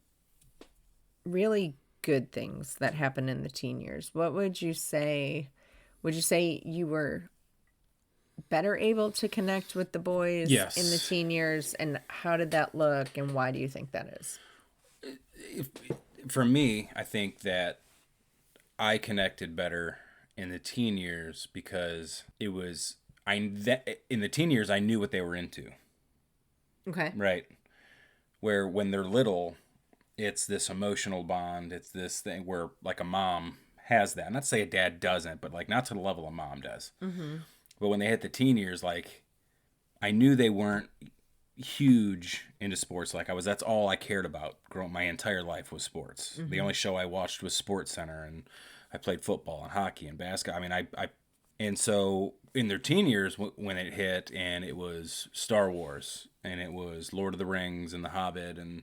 really good things that happen in the teen years. What would you say? Would you say you were better able to connect with the boys in the teen years, and how did that look, and why do you think that is? For me, I think that I connected better in the teen years because it was in the teen years I knew what they were into. Okay. Right. Where when they're little, it's this emotional bond. It's this thing where like a mom has that. Not to say a dad doesn't, but not to the level a mom does. Mm-hmm. But when they hit the teen years, I knew they weren't huge into sports like I was. That's all I cared about growing my entire life was sports. Mm-hmm. The only show I watched was Sports Center, and I played football and hockey and basketball. I mean, and so in their teen years when it hit, and it was Star Wars, and it was Lord of the Rings and The Hobbit and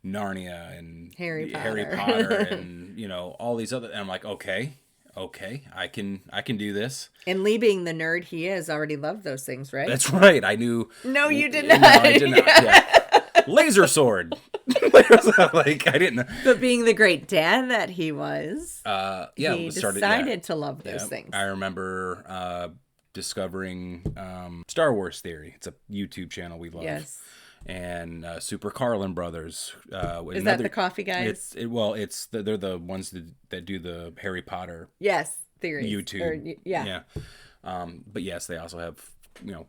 Narnia and Harry Potter and all these other, and I'm like, okay, I can do this. And Lee, being the nerd he is, already loved those things, right? That's right. I knew. No, you did not. No, I did not. Yeah. Laser sword. I didn't know. But being the great dad that he was, he decided to love those things. I remember discovering Star Wars Theory. It's a YouTube channel we love. Yes. And Super Carlin Brothers. Is that the coffee guys? They're the ones that do the Harry Potter. Yes, theories. YouTube. Yeah. But yes, they also have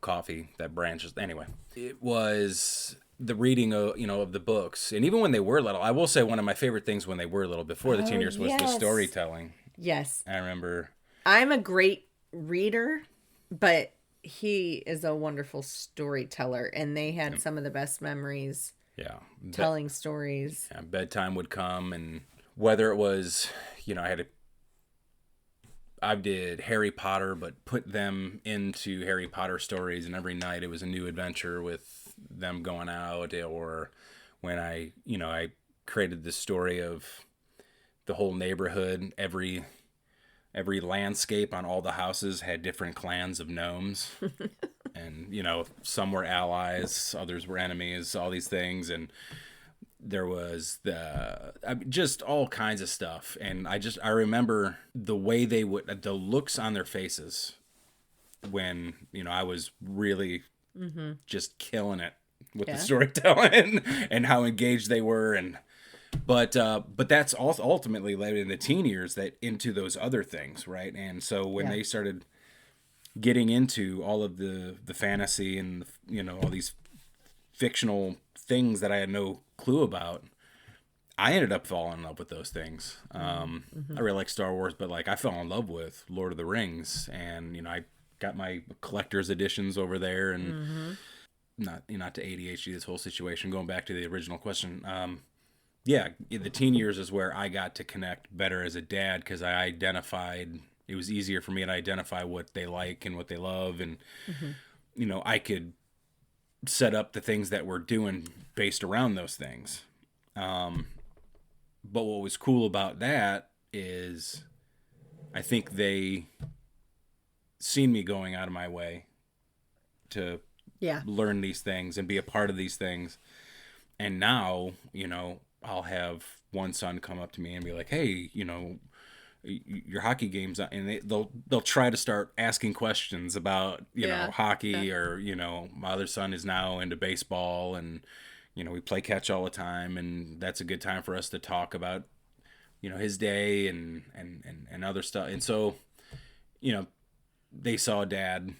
coffee that branches. Anyway, it was the reading of the books, and even when they were little, I will say one of my favorite things when they were little before the teen years was the storytelling. Yes, I remember. I'm a great reader, but he is a wonderful storyteller, and they had some of the best memories. Yeah, telling stories. Yeah, bedtime would come, and whether it was, I did Harry Potter, but put them into Harry Potter stories, and every night it was a new adventure with them going out, or when I created this story of the whole neighborhood, every landscape on all the houses had different clans of gnomes. And, some were allies, others were enemies, all these things. And there was just all kinds of stuff. And I remember the way the looks on their faces when, I was really just killing it with the storytelling and how engaged they were. But that's also ultimately led in the teen years that into those other things, right? And so when they started getting into all of the fantasy and all these fictional things that I had no clue about, I ended up falling in love with those things. I really like Star Wars, but I fell in love with Lord of the Rings, and I got my collector's editions over there, and not to ADHD this whole situation. Going back to the original question. yeah, the teen years is where I got to connect better as a dad because I identified, it was easier for me to identify what they like and what they love. And, Mm-hmm. I could set up the things that we're doing based around those things. But what was cool about that is I think they seen me going out of my way to Yeah. learn these things and be a part of these things. And now, I'll have one son come up to me and be like, "Hey, your hockey games," and they'll try to start asking questions about Yeah. hockey, Yeah. or my other son is now into baseball, and we play catch all the time, and that's a good time for us to talk about his day and other stuff. And so they saw dad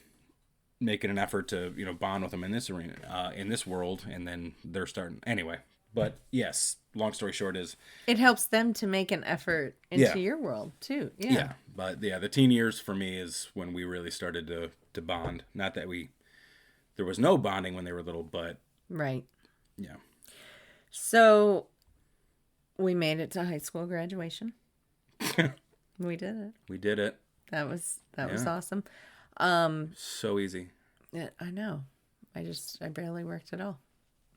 making an effort to bond with them in this arena, in this world, and then they're starting anyway. But yes, long story short is It helps them to make an effort into your world too. Yeah. yeah. But yeah, the teen years for me is when we really started to bond. Not that there was no bonding when they were little, but Right. yeah. So we made it to high school graduation. We did it. We did it. That was Yeah. awesome. So easy. Yeah, I know. I barely worked at all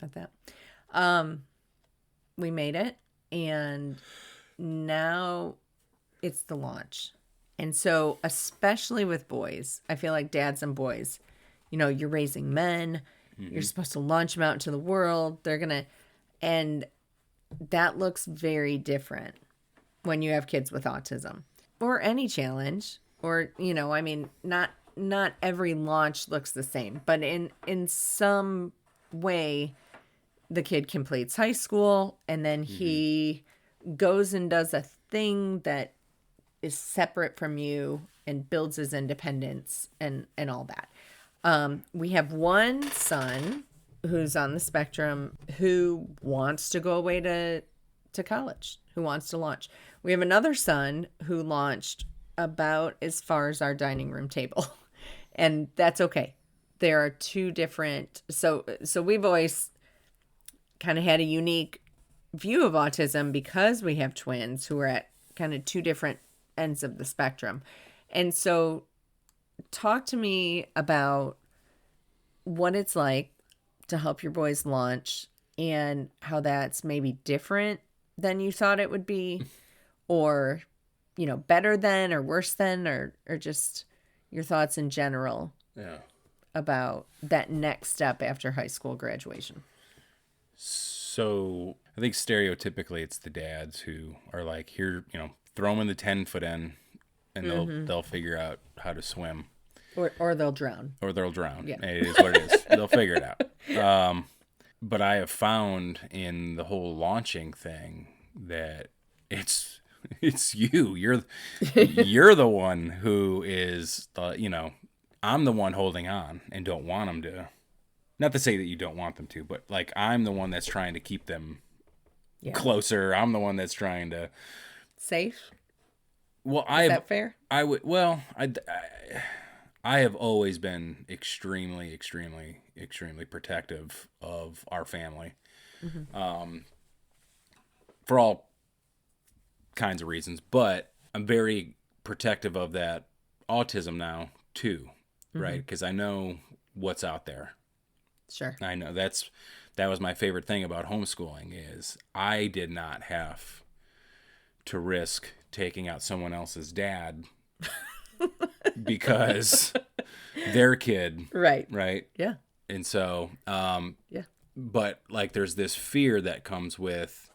at that. We made it, and now it's the launch. And so, especially with boys, I feel like dads and boys, you're raising men, you're supposed to launch them out into the world. And that looks very different when you have kids with autism or any challenge, or, not every launch looks the same, but in some way, the kid completes high school and then he goes and does a thing that is separate from you and builds his independence and all that. We have one son who's on the spectrum who wants to go away to college, who wants to launch. We have another son who launched about as far as our dining room table. And that's okay. There are two different, so we've always kind of had a unique view of autism because we have twins who are at kind of two different ends of the spectrum. And so talk to me about what it's like to help your boys launch and how that's maybe different than you thought it would be, or, better than or worse than, or just your thoughts in general about that next step after high school graduation. So I think stereotypically it's the dads who are like, here, throw them in the 10-foot end and they'll figure out how to swim. Or they'll drown. Or they'll drown. Yeah. It is what it is. They'll figure it out. But I have found in the whole launching thing that it's you. You're the one who is I'm the one holding on and don't want them to. Not to say that you don't want them to, but like I'm the one that's trying to keep them closer. I'm the one that's trying to safe. Well, is that fair? I would. Well, I have always been extremely, extremely, extremely protective of our family, for all kinds of reasons. But I'm very protective of that autism now too, right? Because I know what's out there. Sure. I know that was my favorite thing about homeschooling is I did not have to risk taking out someone else's dad because their kid. Right. Right. Yeah. And so, yeah. But like, there's this fear that comes with,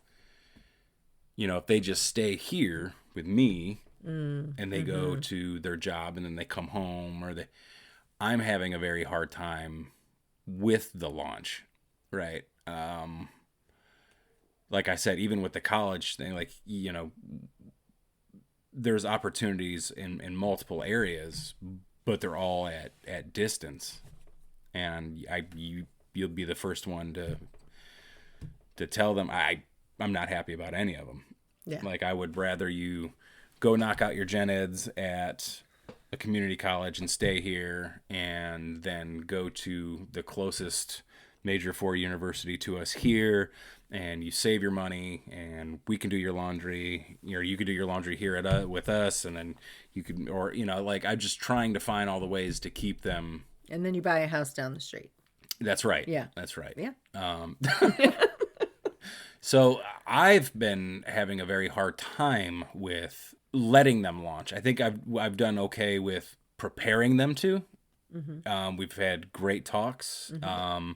if they just stay here with me and they go to their job and then they come home I'm having a very hard time with the launch. Right. Like I said, even with the college thing, like, there's opportunities in multiple areas, but they're all at distance. And you'll be the first one to tell them I'm not happy about any of them. Yeah. Like I would rather you go knock out your gen eds at a community college and stay here and then go to the closest major 4 university to us here and you save your money, and we can do your laundry. You could do your laundry here with us, and then you could, or like I'm just trying to find all the ways to keep them. And then you buy a house down the street. That's right. Yeah. That's right. Yeah. So I've been having a very hard time with letting them launch. I think I've done okay with preparing them to. Mm-hmm. We've had great talks. Mm-hmm.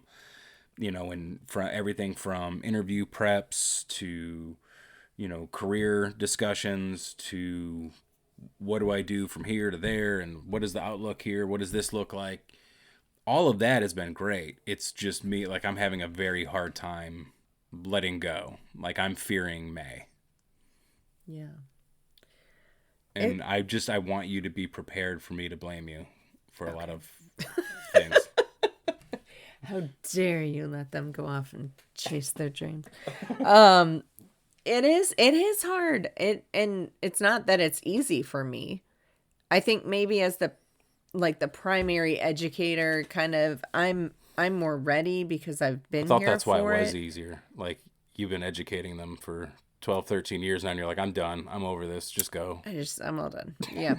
And from everything from interview preps to, career discussions to what do I do from here to there, and what is the outlook here? What does this look like? All of that has been great. It's just me, like I'm having a very hard time letting go. Like I'm fearing May. Yeah. And I want you to be prepared for me to blame you for a lot of things. How dare you let them go off and chase their dreams? It is hard. And it's not that it's easy for me. I think maybe as the primary educator, kind of I'm more ready because I've been here for it. I thought that's why it was easier. Like you've been educating them for 12, 13 years now, and you're like, I'm done. I'm over this. Just go. I'm all done. Yeah.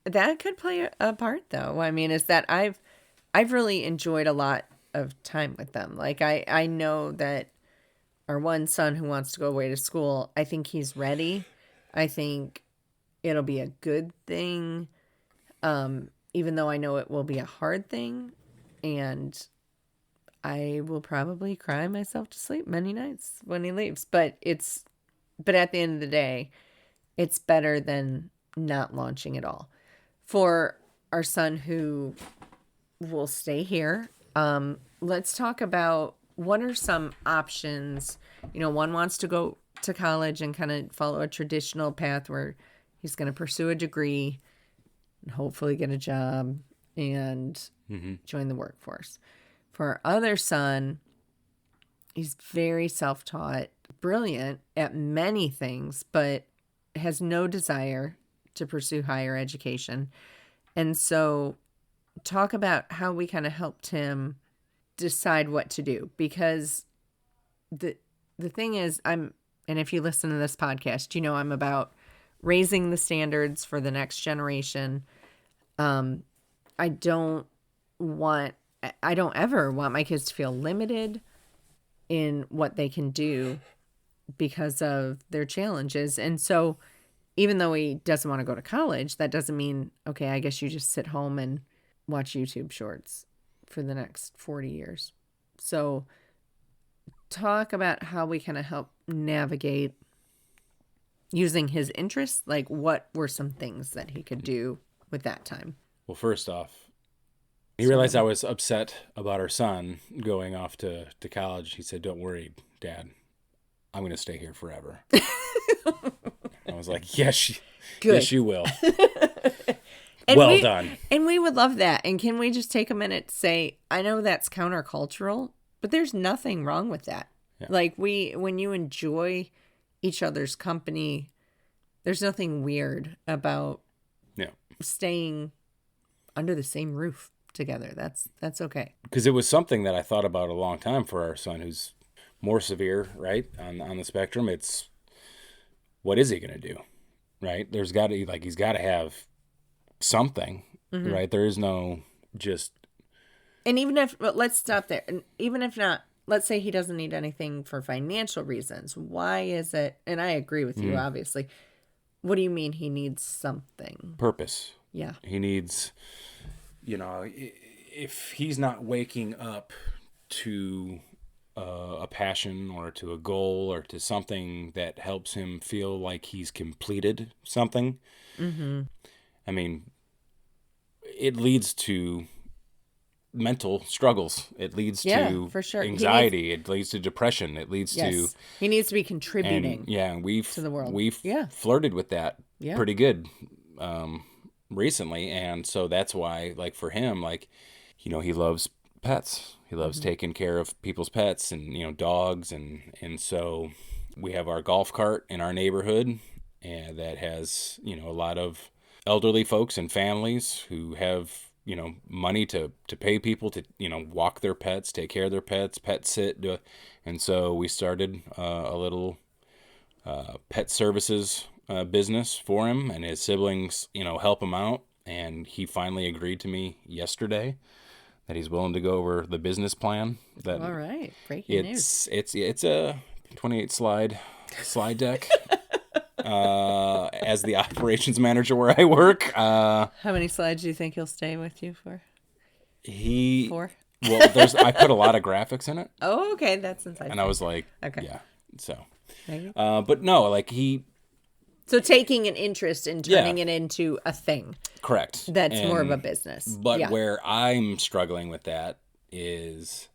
That could play a part though. I mean, is that I've really enjoyed a lot of time with them. Like I know that our one son who wants to go away to school, I think he's ready. I think it'll be a good thing. Even though I know it will be a hard thing, and I will probably cry myself to sleep many nights when he leaves. But at the end of the day, it's better than not launching at all. For our son who will stay here, let's talk about what are some options. One wants to go to college and kind of follow a traditional path where he's going to pursue a degree and hopefully get a job and join the workforce. For our other son, he's very self-taught, brilliant at many things, but has no desire to pursue higher education. And so talk about how we kind of helped him decide what to do, because the thing is, and if you listen to this podcast, I'm about raising the standards for the next generation. I don't ever want my kids to feel limited in what they can do because of their challenges. And so even though he doesn't want to go to college, that doesn't mean, okay, I guess you just sit home and watch YouTube shorts for the next 40 years. So talk about how we kind of help navigate using his interests. Like, what were some things that he could do with that time? Well, first off, he realized I was upset about our son going off to college. He said, "Don't worry, Dad. I'm going to stay here forever." I was like, yes, you will. Well done. And we would love that. And can we just take a minute to say, I know that's countercultural, but there's nothing wrong with that. Yeah. Like when you enjoy each other's company, there's nothing weird about staying under the same roof together. That's okay. Because it was something that I thought about a long time for our son, who's more severe, right, on the spectrum. It's, what is he going to do, right? He's got to have something, right? There is no just. And even if, let's stop there. And even if not, let's say he doesn't need anything for financial reasons. Why is it? And I agree with you, obviously. What do you mean he needs something? Purpose. Yeah. He needs, if he's not waking up to a passion or to a goal or to something that helps him feel like he's completed something, I mean, it leads to mental struggles. It leads to for sure. Anxiety. It leads to depression. It leads to... He needs to be contributing to the world. We've flirted with that pretty good recently. And so that's why, like, for him, like, he loves pets. He loves taking care of people's pets and, dogs. And so we have our golf cart in our neighborhood, and that has, a lot of elderly folks and families who have money to pay people to, walk their pets, take care of their pets, pet sit. And so we started a little pet services business for him, and his siblings, help him out. And he finally agreed to me yesterday that he's willing to go over the business plan. That all right, breaking news. It's a 28 slide deck. As the operations manager where I work. How many slides do you think he'll stay with you for? 4? Well, I put a lot of graphics in it. Oh, okay, that's inside. And I was like, okay. Yeah. So, but no, like So taking an interest in turning it into a thing. Correct. That's more of a business. But where I'm struggling with that is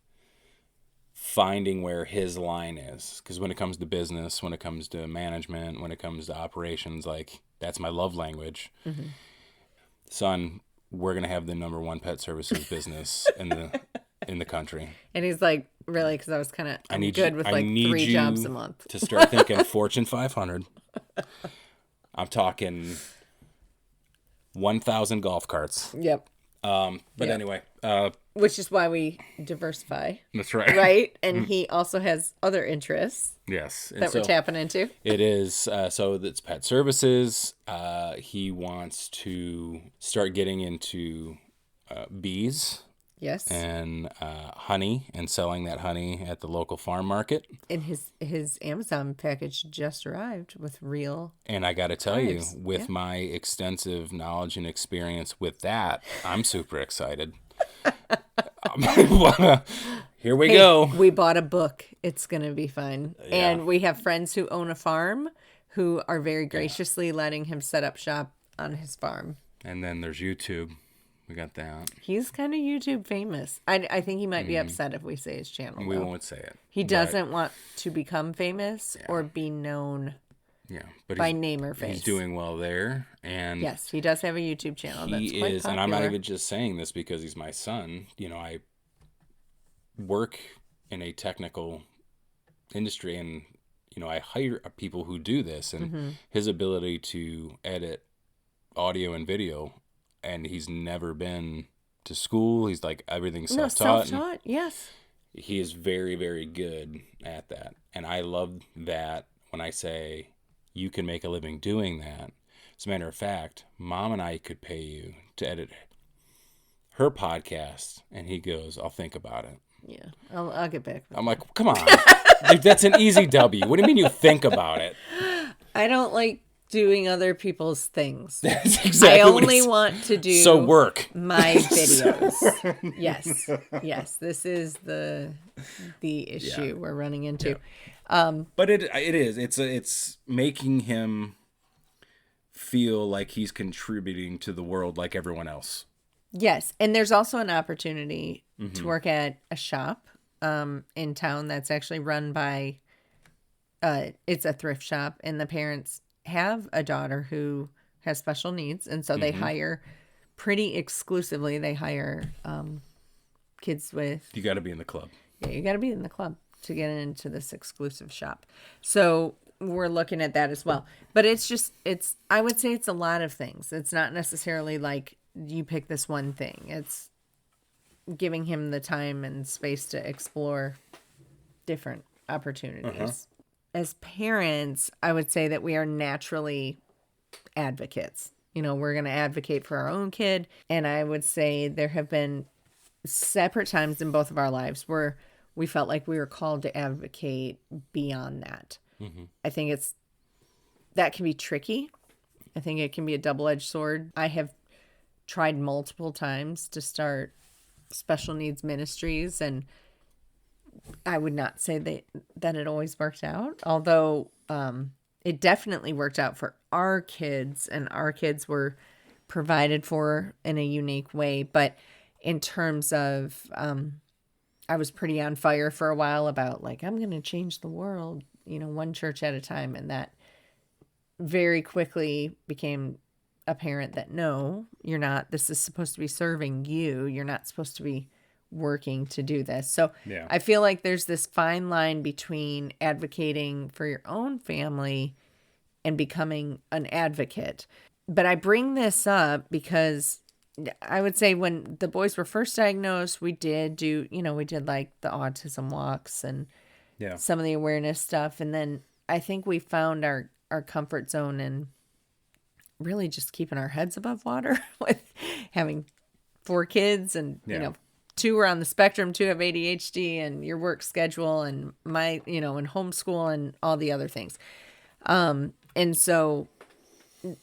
finding where his line is, because when it comes to business, when it comes to management, when it comes to operations, like that's my love language. Mm-hmm. Son, we're gonna have the number 1 pet services business in the country. And he's like, really? Because I was kind of good with like 3 jobs a month to start thinking Fortune 500. I'm talking 1,000 golf carts. Yep. Anyway. Which is why we diversify. That's right. Right? And he also has other interests. Yes. That we're tapping into. It is. So it's pet services. He wants to start getting into bees. Yes. And honey, and selling that honey at the local farm market. And his Amazon package just arrived with real. And I got to tell you, with my extensive knowledge and experience with that, I'm super excited. Here we go. We bought a book. It's going to be fun. Yeah. And we have friends who own a farm who are very graciously letting him set up shop on his farm. And then there's YouTube. We got that. He's kind of YouTube famous. I think he might be upset if we say his channel. We won't say it. He doesn't want to become famous or be known but by name or face. He's doing well there. And yes, he does have a YouTube channel that's quite popular. And I'm not even just saying this because he's my son. I work in a technical industry, and I hire people who do this, and his ability to edit audio and video, and he's never been to school. He's like everything's self-taught. Self-taught, yes. He is very, very good at that. And I love that when I say you can make a living doing that. As a matter of fact, Mom and I could pay you to edit her podcast. And he goes, I'll think about it. Yeah, I'll get back. I'm like, come on. Dude, that's an easy W. What do you mean you think about it? I don't like doing other people's things. That's exactly I only want to do work my videos. Yes. This is the issue we're running into. Yeah. But it is. It's making him feel like he's contributing to the world like everyone else. Yes, and there's also an opportunity to work at a shop in town that's actually run by. It's a thrift shop, and the parents have a daughter who has special needs, and so they hire pretty exclusively. They hire kids with. You got to be in the club. Yeah, you got to be in the club to get into this exclusive shop. So we're looking at that as well. But I would say it's a lot of things. It's not necessarily like you pick this one thing. It's giving him the time and space to explore different opportunities. As parents, I would say that we are naturally advocates. We're going to advocate for our own kid. And I would say there have been separate times in both of our lives where we felt like we were called to advocate beyond that. I think that can be tricky. I think it can be a double-edged sword. I have tried multiple times to start special needs ministries, and I would not say that it always worked out, although it definitely worked out for our kids, and our kids were provided for in a unique way. But in terms of, I was pretty on fire for a while about like, I'm going to change the world, one church at a time. And that very quickly became apparent that no, you're not. This is supposed to be serving you. You're not supposed to be working to do this. So I feel like there's this fine line between advocating for your own family and becoming an advocate. But I bring this up because I would say when the boys were first diagnosed, we did do, we did like the autism walks and Yeah. some of the awareness stuff. And then I think we found our comfort zone in really just keeping our heads above water with having 4 kids and, Yeah. 2 are on the spectrum, 2 have ADHD and your work schedule and and homeschool and all the other things. And so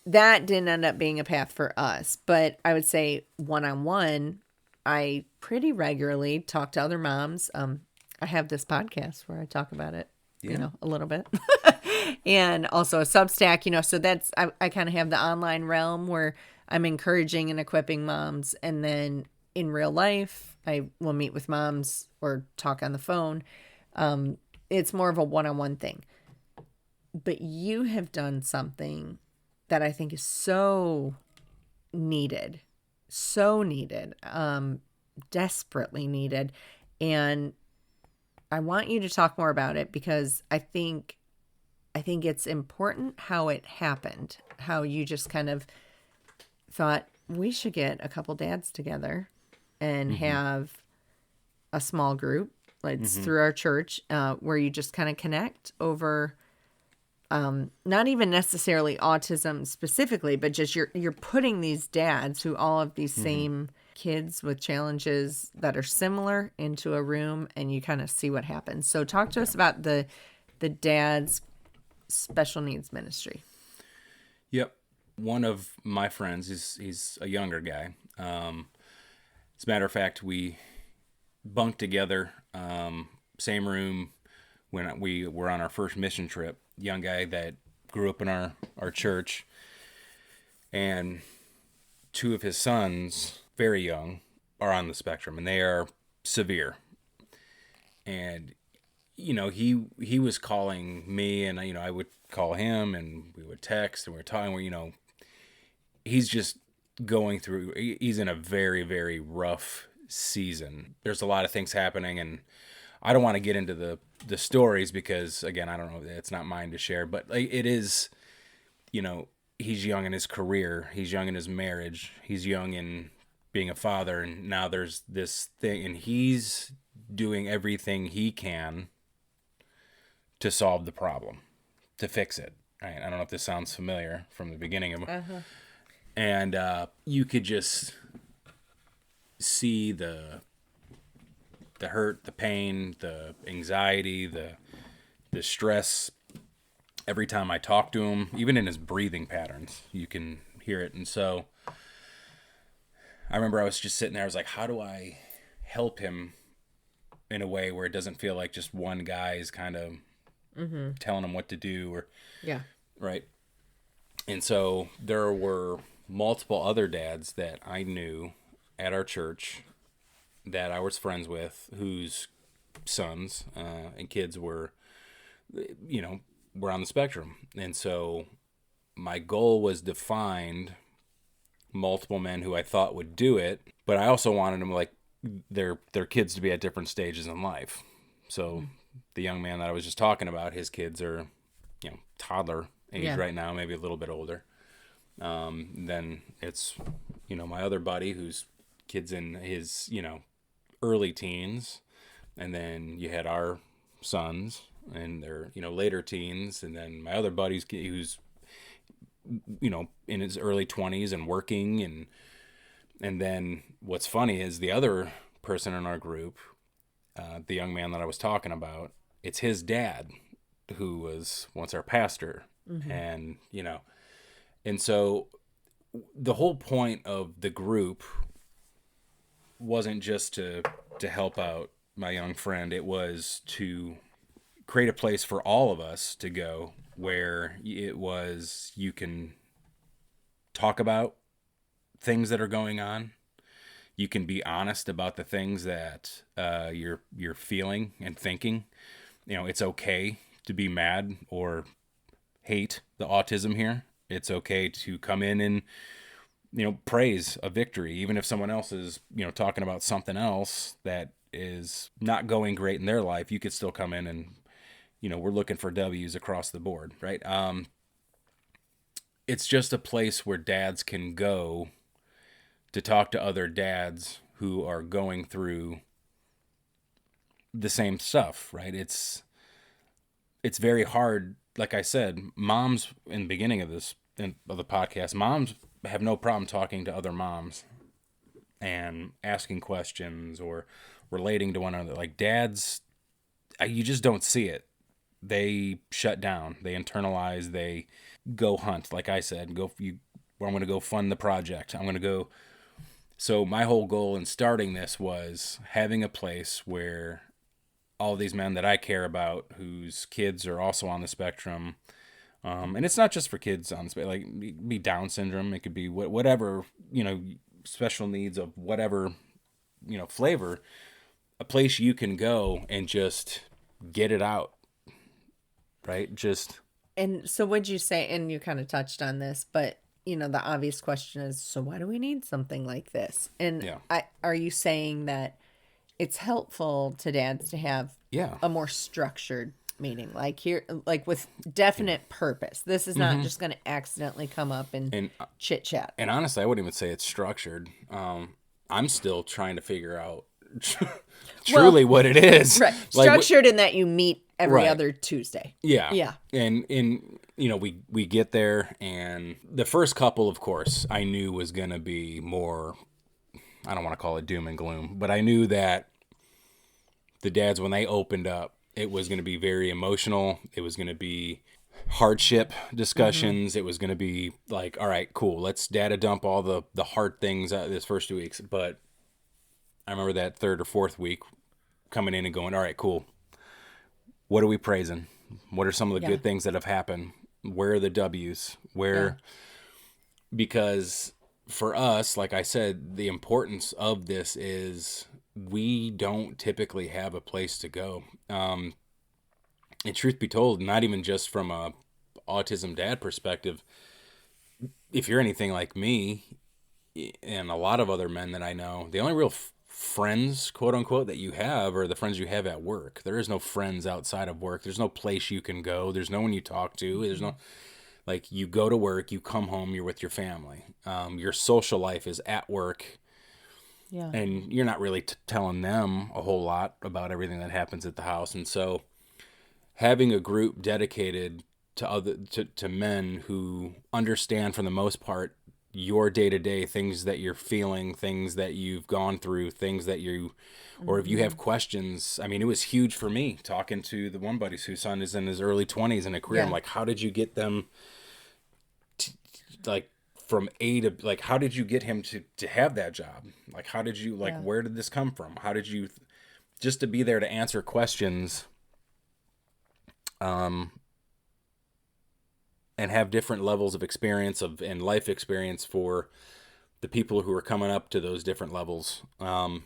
that didn't end up being a path for us. But I would say one-on-one, I pretty regularly talk to other moms. I have this podcast where I talk about it, a little bit. And also a Substack, so that's, I kind of have the online realm where I'm encouraging and equipping moms. And then in real life, I will meet with moms or talk on the phone. It's more of a one-on-one thing. But you have done something that I think is so needed, desperately needed. And I want you to talk more about it because I think it's important how it happened, how you just kind of thought we should get a couple dads together and have a small group. It's through our church where you just kind of connect over not even necessarily autism specifically, but just you're putting these dads who all have these same kids with challenges that are similar into a room and you kind of see what happens. So talk to us about the dad's special needs ministry. Yep. One of my friends, he's a younger guy. As a matter of fact, we bunked together, same room when we were on our first mission trip. Young guy that grew up in our church, and 2 of his sons, very young, are on the spectrum, and they are severe. And he was calling me, and I would call him, and we would text, and we were talking. He's just going through. He's in a very, very rough season. There's a lot of things happening, and I don't want to get into the stories because, again, I don't know, it's not mine to share, but it is, he's young in his career, he's young in his marriage, he's young in being a father, and now there's this thing, and he's doing everything he can to solve the problem, to fix it. Right? I don't know if this sounds familiar from the beginning of and you could just see the hurt, the pain, the anxiety, the stress. Every time I talk to him, even in his breathing patterns, you can hear it. And so I remember I was just sitting there. I was like, how do I help him in a way where it doesn't feel like just one guy is kind of telling him what to do? Or Yeah. Right. And so there were multiple other dads that I knew at our church that I was friends with, whose sons and kids were on the spectrum. And so my goal was to find multiple men who I thought would do it, but I also wanted them, like, their kids to be at different stages in life. So the young man that I was just talking about, his kids are, toddler age right now, maybe a little bit older. Then it's, my other buddy whose kid's in his, early teens, and then you had our sons and their later teens, and then my other buddy's who's in his early 20s and working, and then what's funny is the other person in our group, the young man that I was talking about, it's his dad who was once our pastor. And and so the whole point of the group wasn't just to help out my young friend. It was to create a place for all of us to go where you can talk about things that are going on. You can be honest about the things that you're feeling and thinking. It's okay to be mad or hate the autism here. It's okay to come in and praise a victory, even if someone else is, talking about something else that is not going great in their life. You could still come in and, we're looking for W's across the board, right? It's just a place where dads can go to talk to other dads who are going through the same stuff, right? It's very hard. Like I said, moms in the beginning of of the podcast, moms have no problem talking to other moms and asking questions or relating to one another. Like dads, you just don't see it. They shut down. They internalize. They go hunt. Like I said, I'm going to go fund the project. I'm going to go. So my whole goal in starting this was having a place where all these men that I care about, whose kids are also on the spectrum, and it's not just for kids on the spectrum, like it could be Down syndrome, it could be whatever, special needs of whatever, flavor, a place you can go and just get it out, right? And so what'd you say, and you kind of touched on this, but the obvious question is, so why do we need something like this? And yeah. Are you saying that it's helpful to dads to have a more structured meeting, like with definite purpose? This is not just going to accidentally come up and chit chat. And honestly, I wouldn't even say it's structured. I'm still trying to figure out truly what it is. Right. Structured in that you meet every other Tuesday. Yeah. Yeah. And we get there, and the first couple, of course, I knew was going to be more, I don't want to call it doom and gloom, but I knew that the dads, when they opened up, it was going to be very emotional. It was going to be hardship discussions. It was going to be like, all right, cool, let's data dump all the hard things out this first 2 weeks. But I remember that third or fourth week coming in and going, all right, cool. What are we praising? What are some of the good things that have happened? Where are the W's? Because for us, like I said, the importance of this is we don't typically have a place to go. And truth be told, not even just from a autism dad perspective, if you're anything like me and a lot of other men that I know, the only real friends, quote unquote, that you have are the friends you have at work. There is no friends outside of work. There's no place you can go. There's no one you talk to. There's no, like, you go to work, you come home, you're with your family. Your social life is at work. Yeah. And you're not really telling them a whole lot about everything that happens at the house. And so having a group dedicated to men who understand, for the most part, your day-to-day things that you're feeling, things that you've gone through, things that or if you have questions. I mean, it was huge for me talking to the one buddy whose son is in his early 20s in a career. I'm like, how did you get them from A to, like, how did you get him to have that job? Like, how did you, where did this come from? How did you, just to be there to answer questions, and have different levels of experience and life experience for the people who are coming up to those different levels. And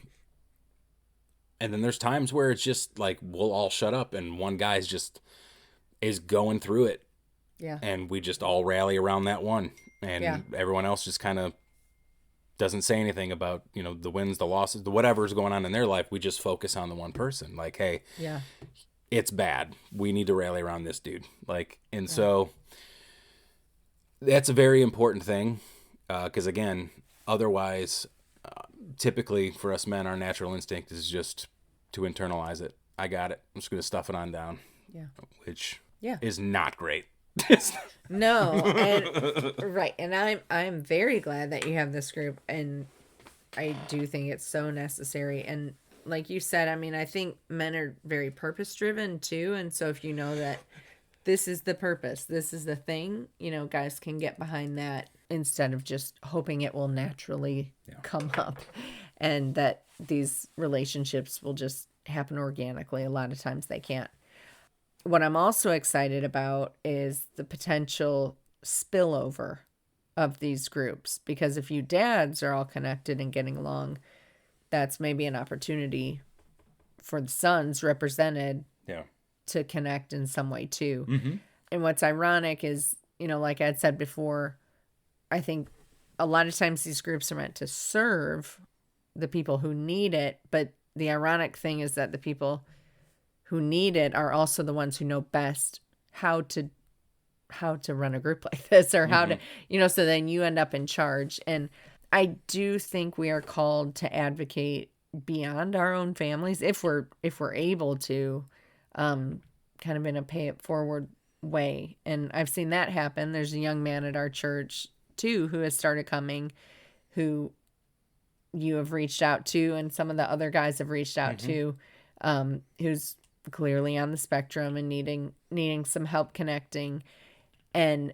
then there's times where it's just like, we'll all shut up and one guy's just is going through it. Yeah. And we just all rally around that one. And everyone else just kind of doesn't say anything about, the wins, the losses, the whatever's going on in their life. We just focus on the one person. Like, hey, it's bad. We need to rally around this dude. So that's a very important thing. Because again, otherwise, typically for us men, our natural instinct is just to internalize it. I got it. I'm just going to stuff it on down. Yeah. Which is not great. No, and right, and I'm very glad that you have this group, and I do think it's so necessary. And like you said, I mean, I think men are very purpose driven too, and so if you know that this is the purpose, this is the thing, guys can get behind that instead of just hoping it will naturally come up, and that these relationships will just happen organically. A lot of times they can't. What I'm also excited about is the potential spillover of these groups, because if you dads are all connected and getting along, that's maybe an opportunity for the sons represented to connect in some way too. Mm-hmm. And what's ironic is, like I had said before, I think a lot of times these groups are meant to serve the people who need it, but the ironic thing is that the people who need it are also the ones who know best how to run a group like this, or how to, so then you end up in charge. And I do think we are called to advocate beyond our own families if we're able to, kind of in a pay it forward way. And I've seen that happen. There's a young man at our church too who has started coming, who you have reached out to, and some of the other guys have reached out to, who's clearly on the spectrum and needing some help connecting. And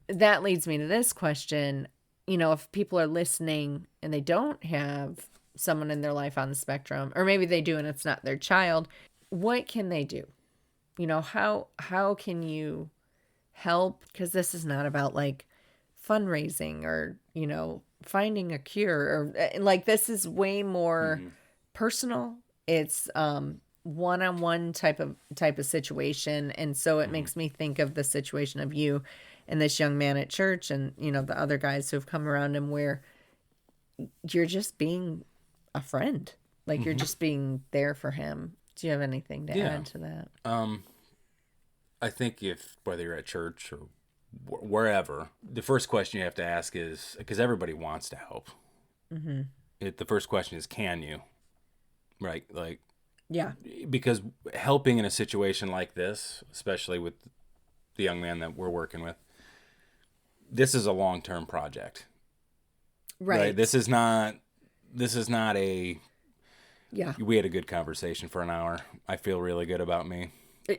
that leads me to this question. If people are listening and they don't have someone in their life on the spectrum, or maybe they do and it's not their child, what can they do? How can you help? Because this is not about like fundraising or, finding a cure, or like, this is way more personal. It's one-on-one type of situation. And so it makes me think of the situation of you and this young man at church, and the other guys who have come around him, where you're just being a friend, like you're just being there for him. Do you have anything to add to that? I think whether you're at church or wherever, the first question you have to ask is, because everybody wants to help. The first question is, can you? Right? Like, yeah. Because helping in a situation like this, especially with the young man that we're working with, this is a long-term project. Right? This is not a... Yeah. We had a good conversation for an hour. I feel really good about me.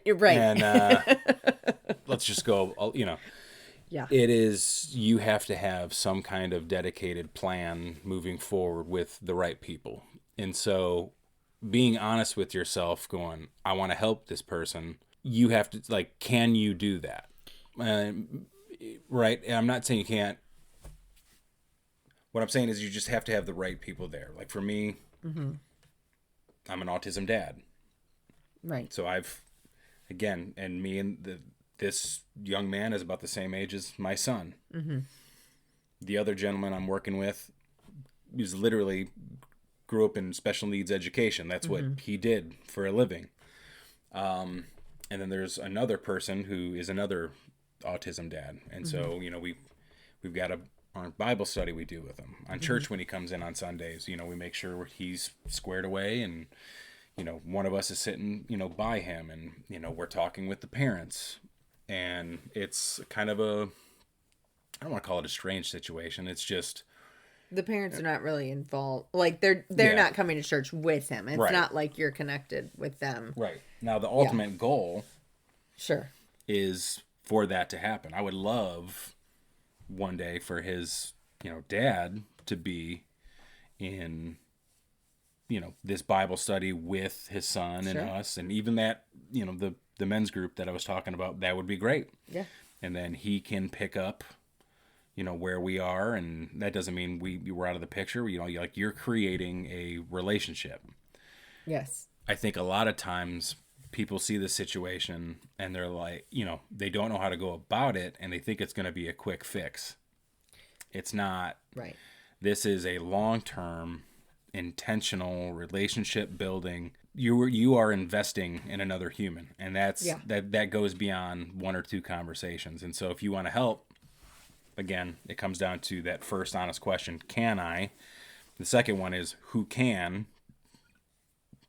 You're right. And let's just go, Yeah. It is, you have to have some kind of dedicated plan moving forward with the right people. And so being honest with yourself, going, I want to help this person, you have to, like, can you do that? Right? And I'm not saying you can't. What I'm saying is you just have to have the right people there. Like for me, I'm an autism dad. Right. So this young man is about the same age as my son. The other gentleman I'm working with is literally grew up in special needs education. That's what he did for a living. And then there's another person who is another autism dad. And so, we've got our Bible study we do with him. On church when he comes in on Sundays, we make sure he's squared away, and one of us is sitting, by him, and, we're talking with the parents, and it's kind of I don't want to call it a strange situation. It's just the parents are not really involved. Like they're not coming to church with him. It's not like you're connected with them. Right. Now the ultimate goal is for that to happen. I would love one day for his, dad to be in, this Bible study with his son and us, and even that, the men's group that I was talking about, that would be great. Yeah. And then he can pick up, where we are, and that doesn't mean we're out of the picture. You're creating a relationship. Yes. I think a lot of times people see this situation and they're like, they don't know how to go about it, and they think it's going to be a quick fix. It's not. Right. This is a long-term, intentional relationship building. You are investing in another human, and that goes beyond one or two conversations. And so if you want to help, again, it comes down to that first honest question, can I? The second one is, who can?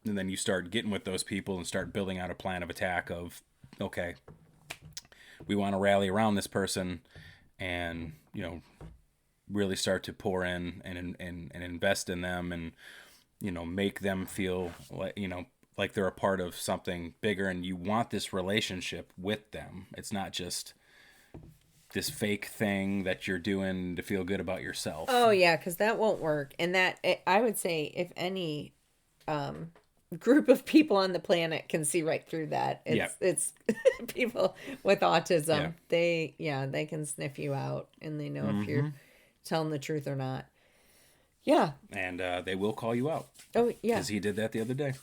And then you start getting with those people and start building out a plan of attack of, okay, we want to rally around this person and, really start to pour in and invest in them, and, make them feel like, like they're a part of something bigger, and you want this relationship with them. It's not just this fake thing that you're doing to feel good about yourself. Oh yeah, because that won't work. And that, I would say, if any group of people on the planet can see right through that, it's people with autism. They can sniff you out, and they know if you're telling the truth or not. Yeah. And they will call you out. Oh yeah, because he did that the other day.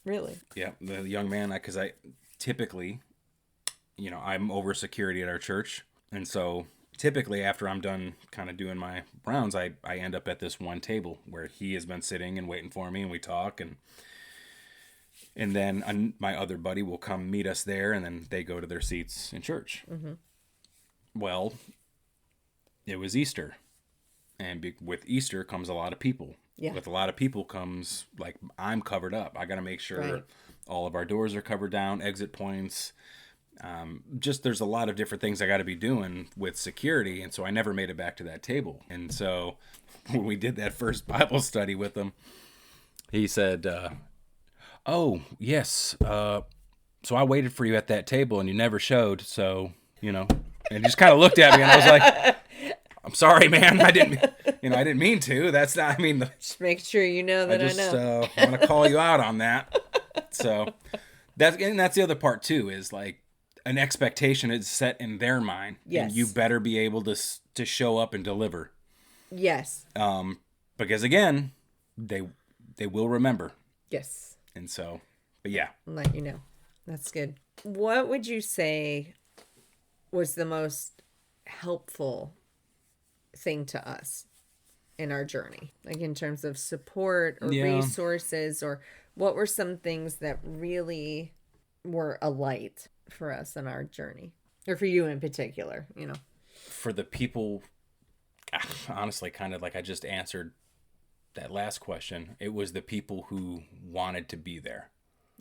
Really? Yeah, the young man, because I typically, I'm over security at our church. And so typically after I'm done kind of doing my rounds, I end up at this one table where he has been sitting and waiting for me, and we talk. And then my other buddy will come meet us there, and then they go to their seats in church. Well, it was Easter. And with Easter comes a lot of people. Yeah. With a lot of people comes, like, I'm covered up. I got to make sure Right. all of our doors are covered down, exit points. Just there's a lot of different things I got to be doing with security. And so I never made it back to that table. And so when we did that first Bible study with him, he said, oh, yes. So I waited for you at that table and you never showed. So, and he just kind of looked at me and I was like, I'm sorry, man. I didn't mean to. That's not, Just make sure you know that I know. Want to call you out on that. So that's the other part too, is like an expectation is set in their mind. Yes. And you better be able to show up and deliver. Yes. Because again, they will remember. Yes. And so, but yeah. I'll let you know. That's good. What would you say was the most helpful thing to us in our journey? Like in terms of support or resources, or what were some things that really were a light for us in our journey? Or for you in particular, For the people, honestly, kind of like I just answered that last question, it was the people who wanted to be there.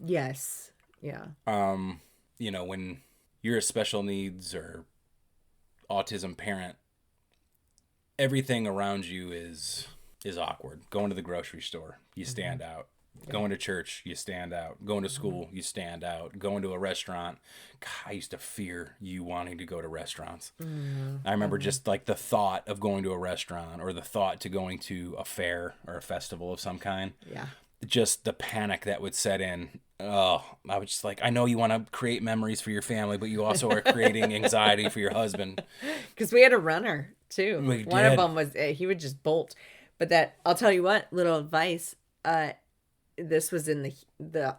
Yes. Yeah. When you're a special needs or autism parent, everything around you is awkward. Going to the grocery store, you stand out. Yeah. Going to church, you stand out. Going to school, you stand out. Going to a restaurant, God, I used to fear you wanting to go to restaurants. I remember just like the thought of going to a restaurant or the thought to going to a fair or a festival of some kind. Yeah. Just the panic that would set in. Oh, I was just like, I know you want to create memories for your family, but you also are creating anxiety for your husband. Because we had a runner too. One did. of them was, he would just bolt. But I'll tell you what, little advice, this was in the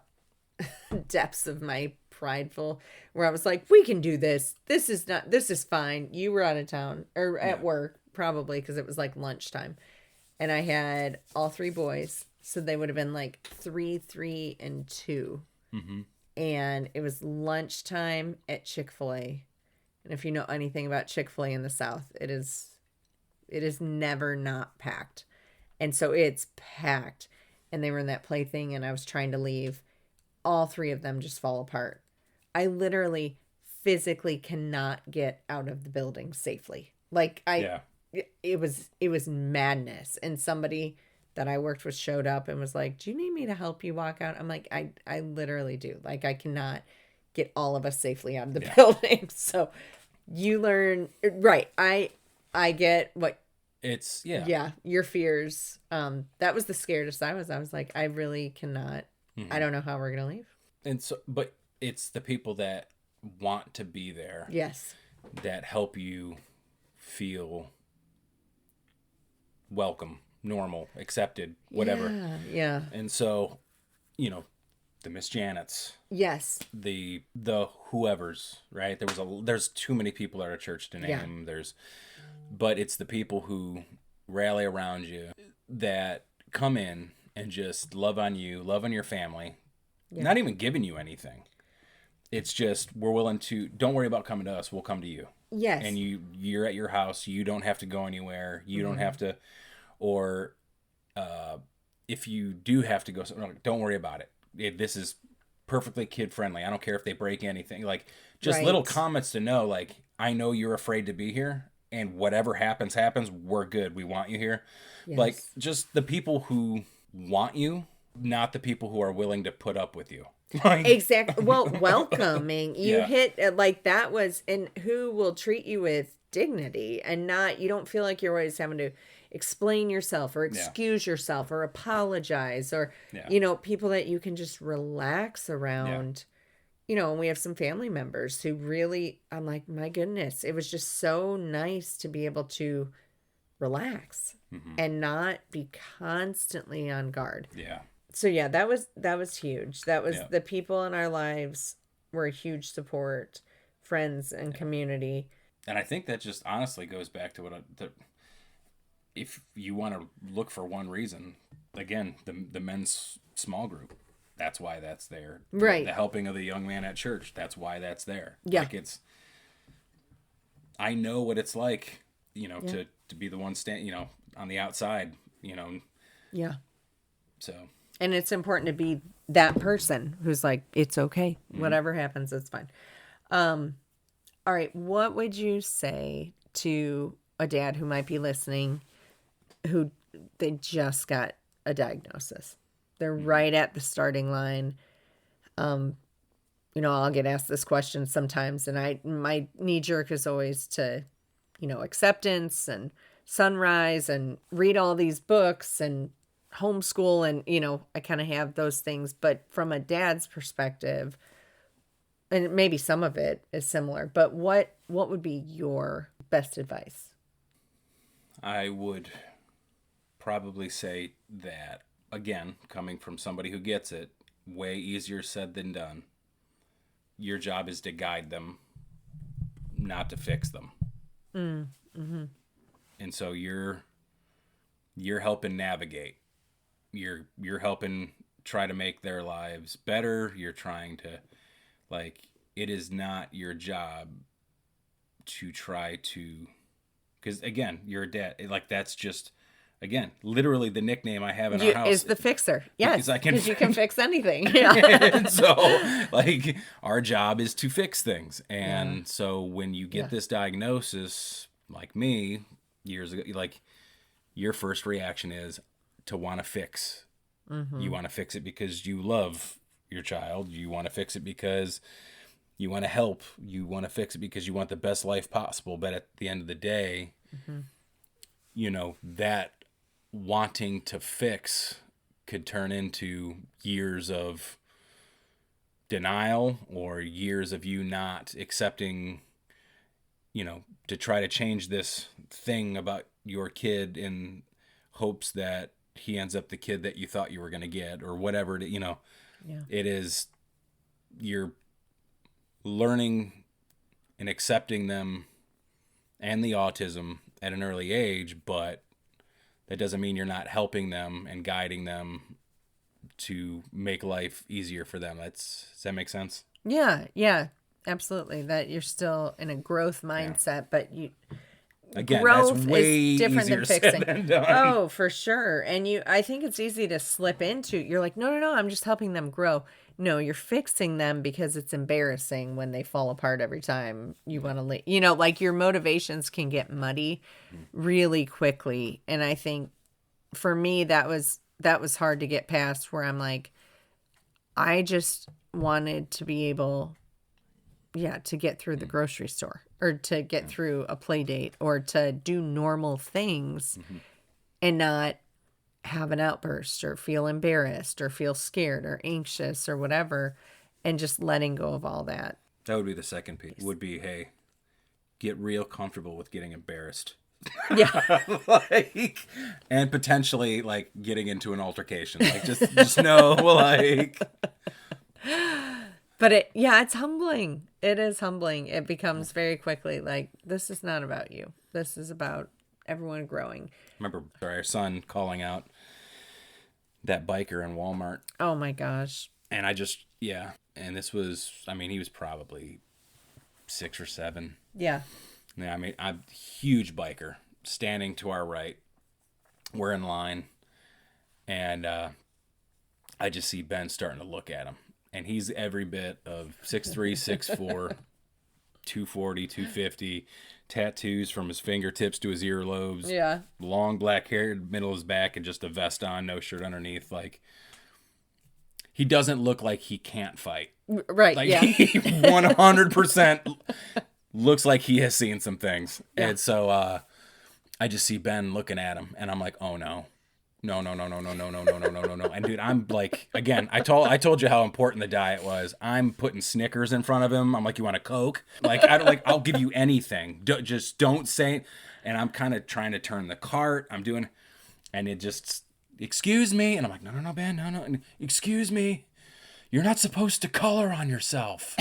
depths of my prideful, where I was like, we can do this. This is fine. You were out of town or at work, probably, because it was like lunchtime. And I had all 3 boys. So they would have been like 3, 3, and 2. Mm-hmm. And it was lunchtime at Chick-fil-A. And if you know anything about Chick-fil-A in the South, it is never not packed. And so it's packed. And they were in that plaything and I was trying to leave. All 3 of them just fall apart. I literally physically cannot get out of the building safely. Like it was madness. And somebody that I worked with showed up and was like, do you need me to help you walk out? I'm like, I literally do. Like, I cannot get all of us safely out of the building. So you learn, right. I get what it's, your fears. That was the scaredest I was. I was like, I really cannot, I don't know how we're going to leave. And so, but it's the people that want to be there. Yes. That help you feel welcome, normal, accepted, whatever. Yeah. And so, the Miss Janets. Yes. The whoever's, right? There's too many people at our church to name. Yeah. But it's the people who rally around you that come in and just love on you, love on your family, not even giving you anything. It's just, we're willing to, don't worry about coming to us. We'll come to you. Yes. And you're at your house. You don't have to go anywhere. You don't have to, or if you do have to go, don't worry about it. This is perfectly kid friendly. I don't care if they break anything. Like, just little comments to know, like, I know you're afraid to be here, and whatever happens, we're good. We want you here. Yes. Like, just the people who want you, not the people who are willing to put up with you. Exactly. Well, welcoming. You hit, like, that was, and who will treat you with dignity and not, you don't feel like you're always having to explain yourself or excuse yourself or apologize or, people that you can just relax around. And we have some family members who really, I'm like, my goodness, it was just so nice to be able to relax and not be constantly on guard. Yeah. So that was huge. That was the people in our lives were a huge support, friends and community. And I think that just honestly goes back to what if you want to look for one reason, again, the men's small group, that's why that's there. Right. The helping of the young man at church, that's why that's there. Yeah. Like, I know what it's like, to to be the one on the outside, Yeah. so. And it's important to be that person who's like, it's okay. Whatever happens, it's fine. All right. What would you say to a dad who might be listening, who they just got a diagnosis? They're right at the starting line. I'll get asked this question sometimes, and my knee jerk is always to, acceptance and sunrise and read all these books and homeschool, and I kind of have those things. But from a dad's perspective, and maybe some of it is similar, but what would be your best advice? I would probably say that, again, coming from somebody who gets it, way easier said than done. Your job is to guide them, not to fix them. Mm-hmm. And so you're helping navigate. You're helping try to make their lives better. You're trying to, it is not your job to try to, because again, you're a dad. That's just, again, literally the nickname I have in our house is the fixer. Yes, because you can fix anything. Yeah. And so, our job is to fix things. And so when you get this diagnosis, like me, years ago, your first reaction is to want to fix. Mm-hmm. You want to fix it because you love your child. You want to fix it because you want to help. You want to fix it because you want the best life possible. But at the end of the day, that wanting to fix could turn into years of denial or years of you not accepting, to try to change this thing about your kid in hopes that he ends up the kid that you thought you were going to get or whatever. It is, you're learning and accepting them and the autism at an early age, but that doesn't mean you're not helping them and guiding them to make life easier for them. Does that make sense? Yeah, absolutely. That you're still in a growth mindset, but again, growth that's way is different easier than fixing. Said than done. Oh, for sure. And I think it's easy to slip into. You're like, no, I'm just helping them grow. No, you're fixing them because it's embarrassing when they fall apart every time you want to leave. Your motivations can get muddy really quickly. And I think for me, that was hard to get past, where I'm like, I just wanted to be able, to get through the grocery store or to get through a play date or to do normal things and not have an outburst or feel embarrassed or feel scared or anxious or whatever, and just letting go of all that. That would be the second piece. Would be, hey, get real comfortable with getting embarrassed. Yeah. And potentially getting into an altercation. Just know But it's humbling. It is humbling. It becomes very quickly this is not about you. This is about everyone growing. Remember our son calling out that biker in Walmart. Oh my gosh. And and this was, he was probably 6 or 7. Yeah. Yeah, I'm a huge biker standing to our right. We're in line. And I just see Ben starting to look at him. And he's every bit of 6'3", 6'4", 240, 250, tattoos from his fingertips to his earlobes. Yeah. Long black hair, middle of his back, and just a vest on, no shirt underneath. He doesn't look like he can't fight. Right, He 100% looks like he has seen some things. Yeah. And so I just see Ben looking at him, and I'm like, oh no. No. And dude, I'm again, I told you how important the diet was. I'm putting Snickers in front of him. I'm like, you want a Coke? I'll give you anything. Just don't say. And I'm kind of trying to turn the cart. I'm doing, and it just, excuse me. And I'm like, no, Ben, no. And, excuse me. You're not supposed to color on yourself.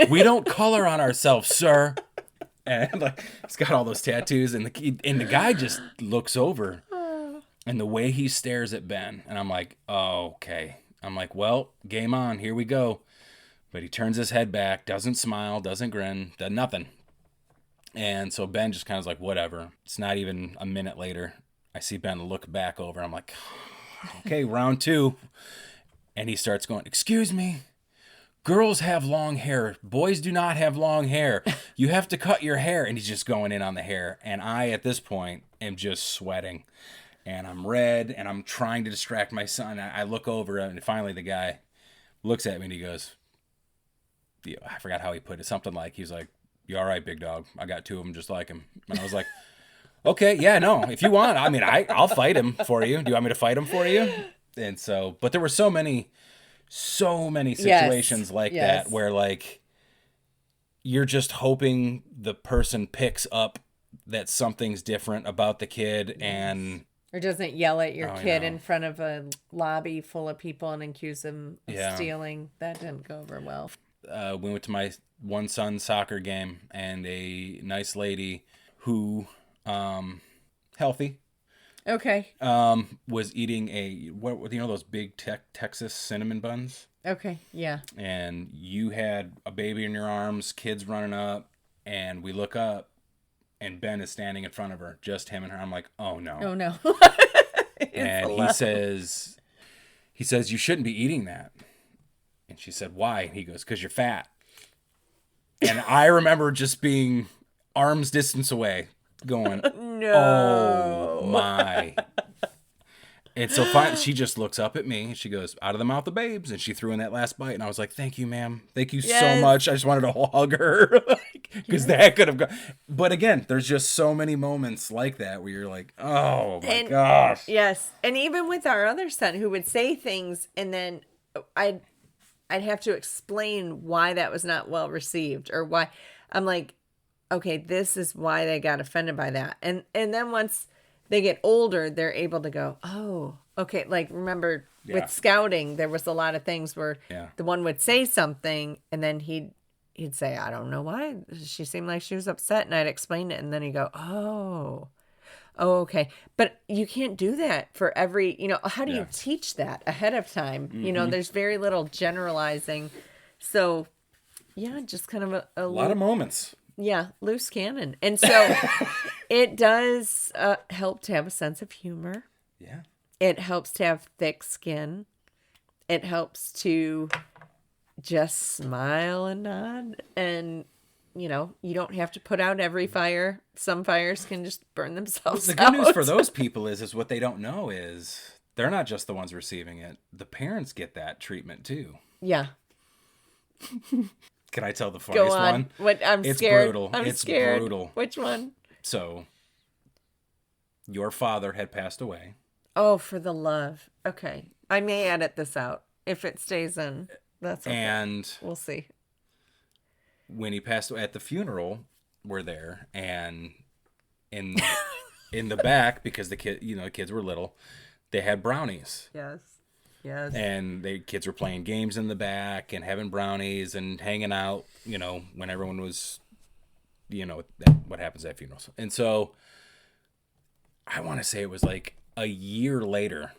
We don't color on ourselves, sir. And he's got all those tattoos, and the guy just looks over. And the way he stares at Ben, and I'm like, oh, okay. I'm like, well, game on, here we go. But he turns his head back, doesn't smile, doesn't grin, does nothing. And so Ben just kind of was like, whatever. It's not even a minute later. I see Ben look back over. I'm like, okay, round 2. And he starts going, excuse me. Girls have long hair. Boys do not have long hair. You have to cut your hair. And he's just going in on the hair. And I, at this point, am just sweating. And I'm red. And I'm trying to distract my son. I look over. And finally the guy looks at me and he goes, I forgot how he put it. Something like, he's like, you all right, big dog? I got 2 of them just like him. And I was like, okay, yeah, no. If you want, I mean, I'll fight him for you. Do you want me to fight him for you? And so, but there were so many situations like that where like you're just hoping the person picks up that something's different about the kid and or doesn't yell at your kid in front of a lobby full of people and accuse them of stealing. That didn't go over well. We went to my one son's soccer game and a nice lady who healthy was eating what those big Texas cinnamon buns. Okay, yeah. And you had a baby in your arms, kids running up, and we look up, and Ben is standing in front of her, just him and her. I'm like, oh no. Oh no. And he says, you shouldn't be eating that. And she said, why? And he goes, because you're fat. And I remember just being arm's distance away, going, no. Oh my. And so finally, she just looks up at me and she goes, out of the mouth of babes. And she threw in that last bite. And I was like, thank you, ma'am. Thank you so much. I just wanted to hug her because that could have gone. But again, there's just so many moments like that where you're like, oh my gosh. Yes. And even with our other son who would say things and then I'd have to explain why that was not well received or why. I'm like, okay, this is why they got offended by that. And then once they get older, they're able to go, oh, okay. Like, remember with scouting, there was a lot of things where the one would say something and then he'd say, I don't know why. She seemed like she was upset. And I'd explain it. And then he'd go, oh, okay. But you can't do that for every, how do you teach that ahead of time? Mm-hmm. There's very little generalizing. So, just kind of a lot of moments. Yeah, loose cannon. And so it does help to have a sense of humor. Yeah. It helps to have thick skin. It helps to just smile and nod. And, you don't have to put out every fire. Some fires can just burn themselves out. The good news for those people is what they don't know is they're not just the ones receiving it. The parents get that treatment too. Yeah. Can I tell the funniest one? It's scared. Brutal. It's brutal. Which one? So, your father had passed away. Oh, for the love. Okay. I may edit this out. If it stays in, that's okay. And we'll see. When he passed away at the funeral, we're there. And in the back, because the kids were little, they had brownies. Yes. And the kids were playing games in the back and having brownies and hanging out, when everyone was, what happens at funerals. And so I want to say it was like a year later,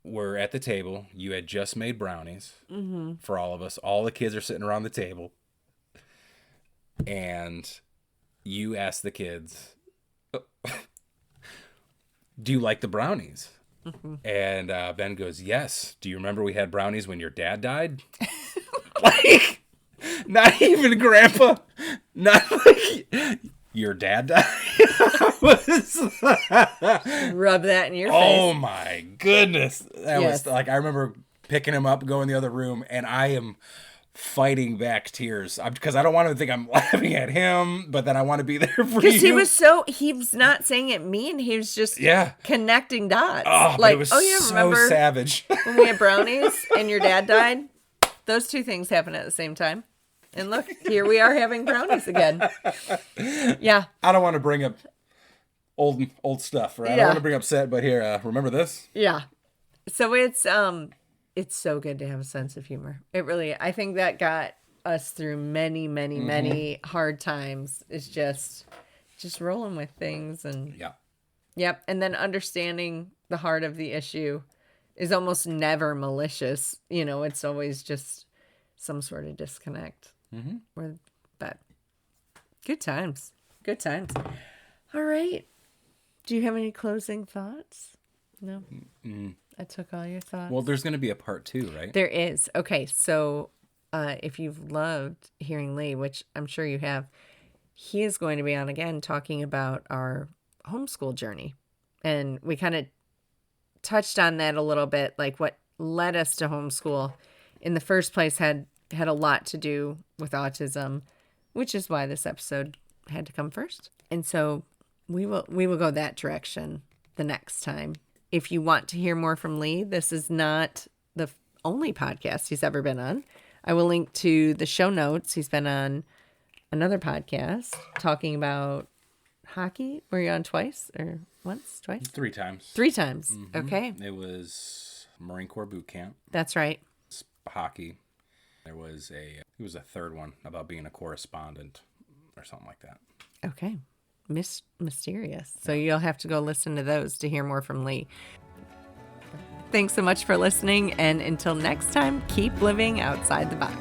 we're at the table. You had just made brownies for all of us. All the kids are sitting around the table. And you asked the kids, do you like the brownies? Mm-hmm. And Ben goes, yes. Do you remember we had brownies when your dad died? Like, not even Grandpa. Not like, your dad died? Rub that in your face. Oh, my goodness. That was like, I remember picking him up, going in the other room, and I am fighting back tears because I don't want to think I'm laughing at him, but then I want to be there for you. Because he was not saying it mean. He was just connecting dots. Oh, like, it was remember so savage. When we had brownies and your dad died? Those two things happened at the same time. And look, here we are having brownies again. Yeah. I don't want to bring up old stuff, right? I don't want to bring up set, but here, remember this? Yeah. So it's so good to have a sense of humor. It really, I think that got us through many, many, many hard times. It's just rolling with things and yep. And then understanding the heart of the issue is almost never malicious. It's always just some sort of disconnect. But Good times. Good times. All right. Do you have any closing thoughts? No? I took all your thoughts. Well, there's going to be a part 2, right? There is. Okay, so if you've loved hearing Lee, which I'm sure you have, he is going to be on again talking about our homeschool journey. And we kind of touched on that a little bit, like what led us to homeschool in the first place had a lot to do with autism, which is why this episode had to come first. And so we will go that direction the next time. If you want to hear more from Lee, this is not the only podcast he's ever been on. I will link to the show notes. He's been on another podcast talking about hockey. Were you on twice or once, twice? 3 times. 3 times. Mm-hmm. Okay. It was Marine Corps boot camp. That's right. Hockey. There was a third one about being a correspondent or something like that. Okay. Mysterious. So you'll have to go listen to those to hear more from Lee. Thanks so much for listening. And until next time, keep living outside the box.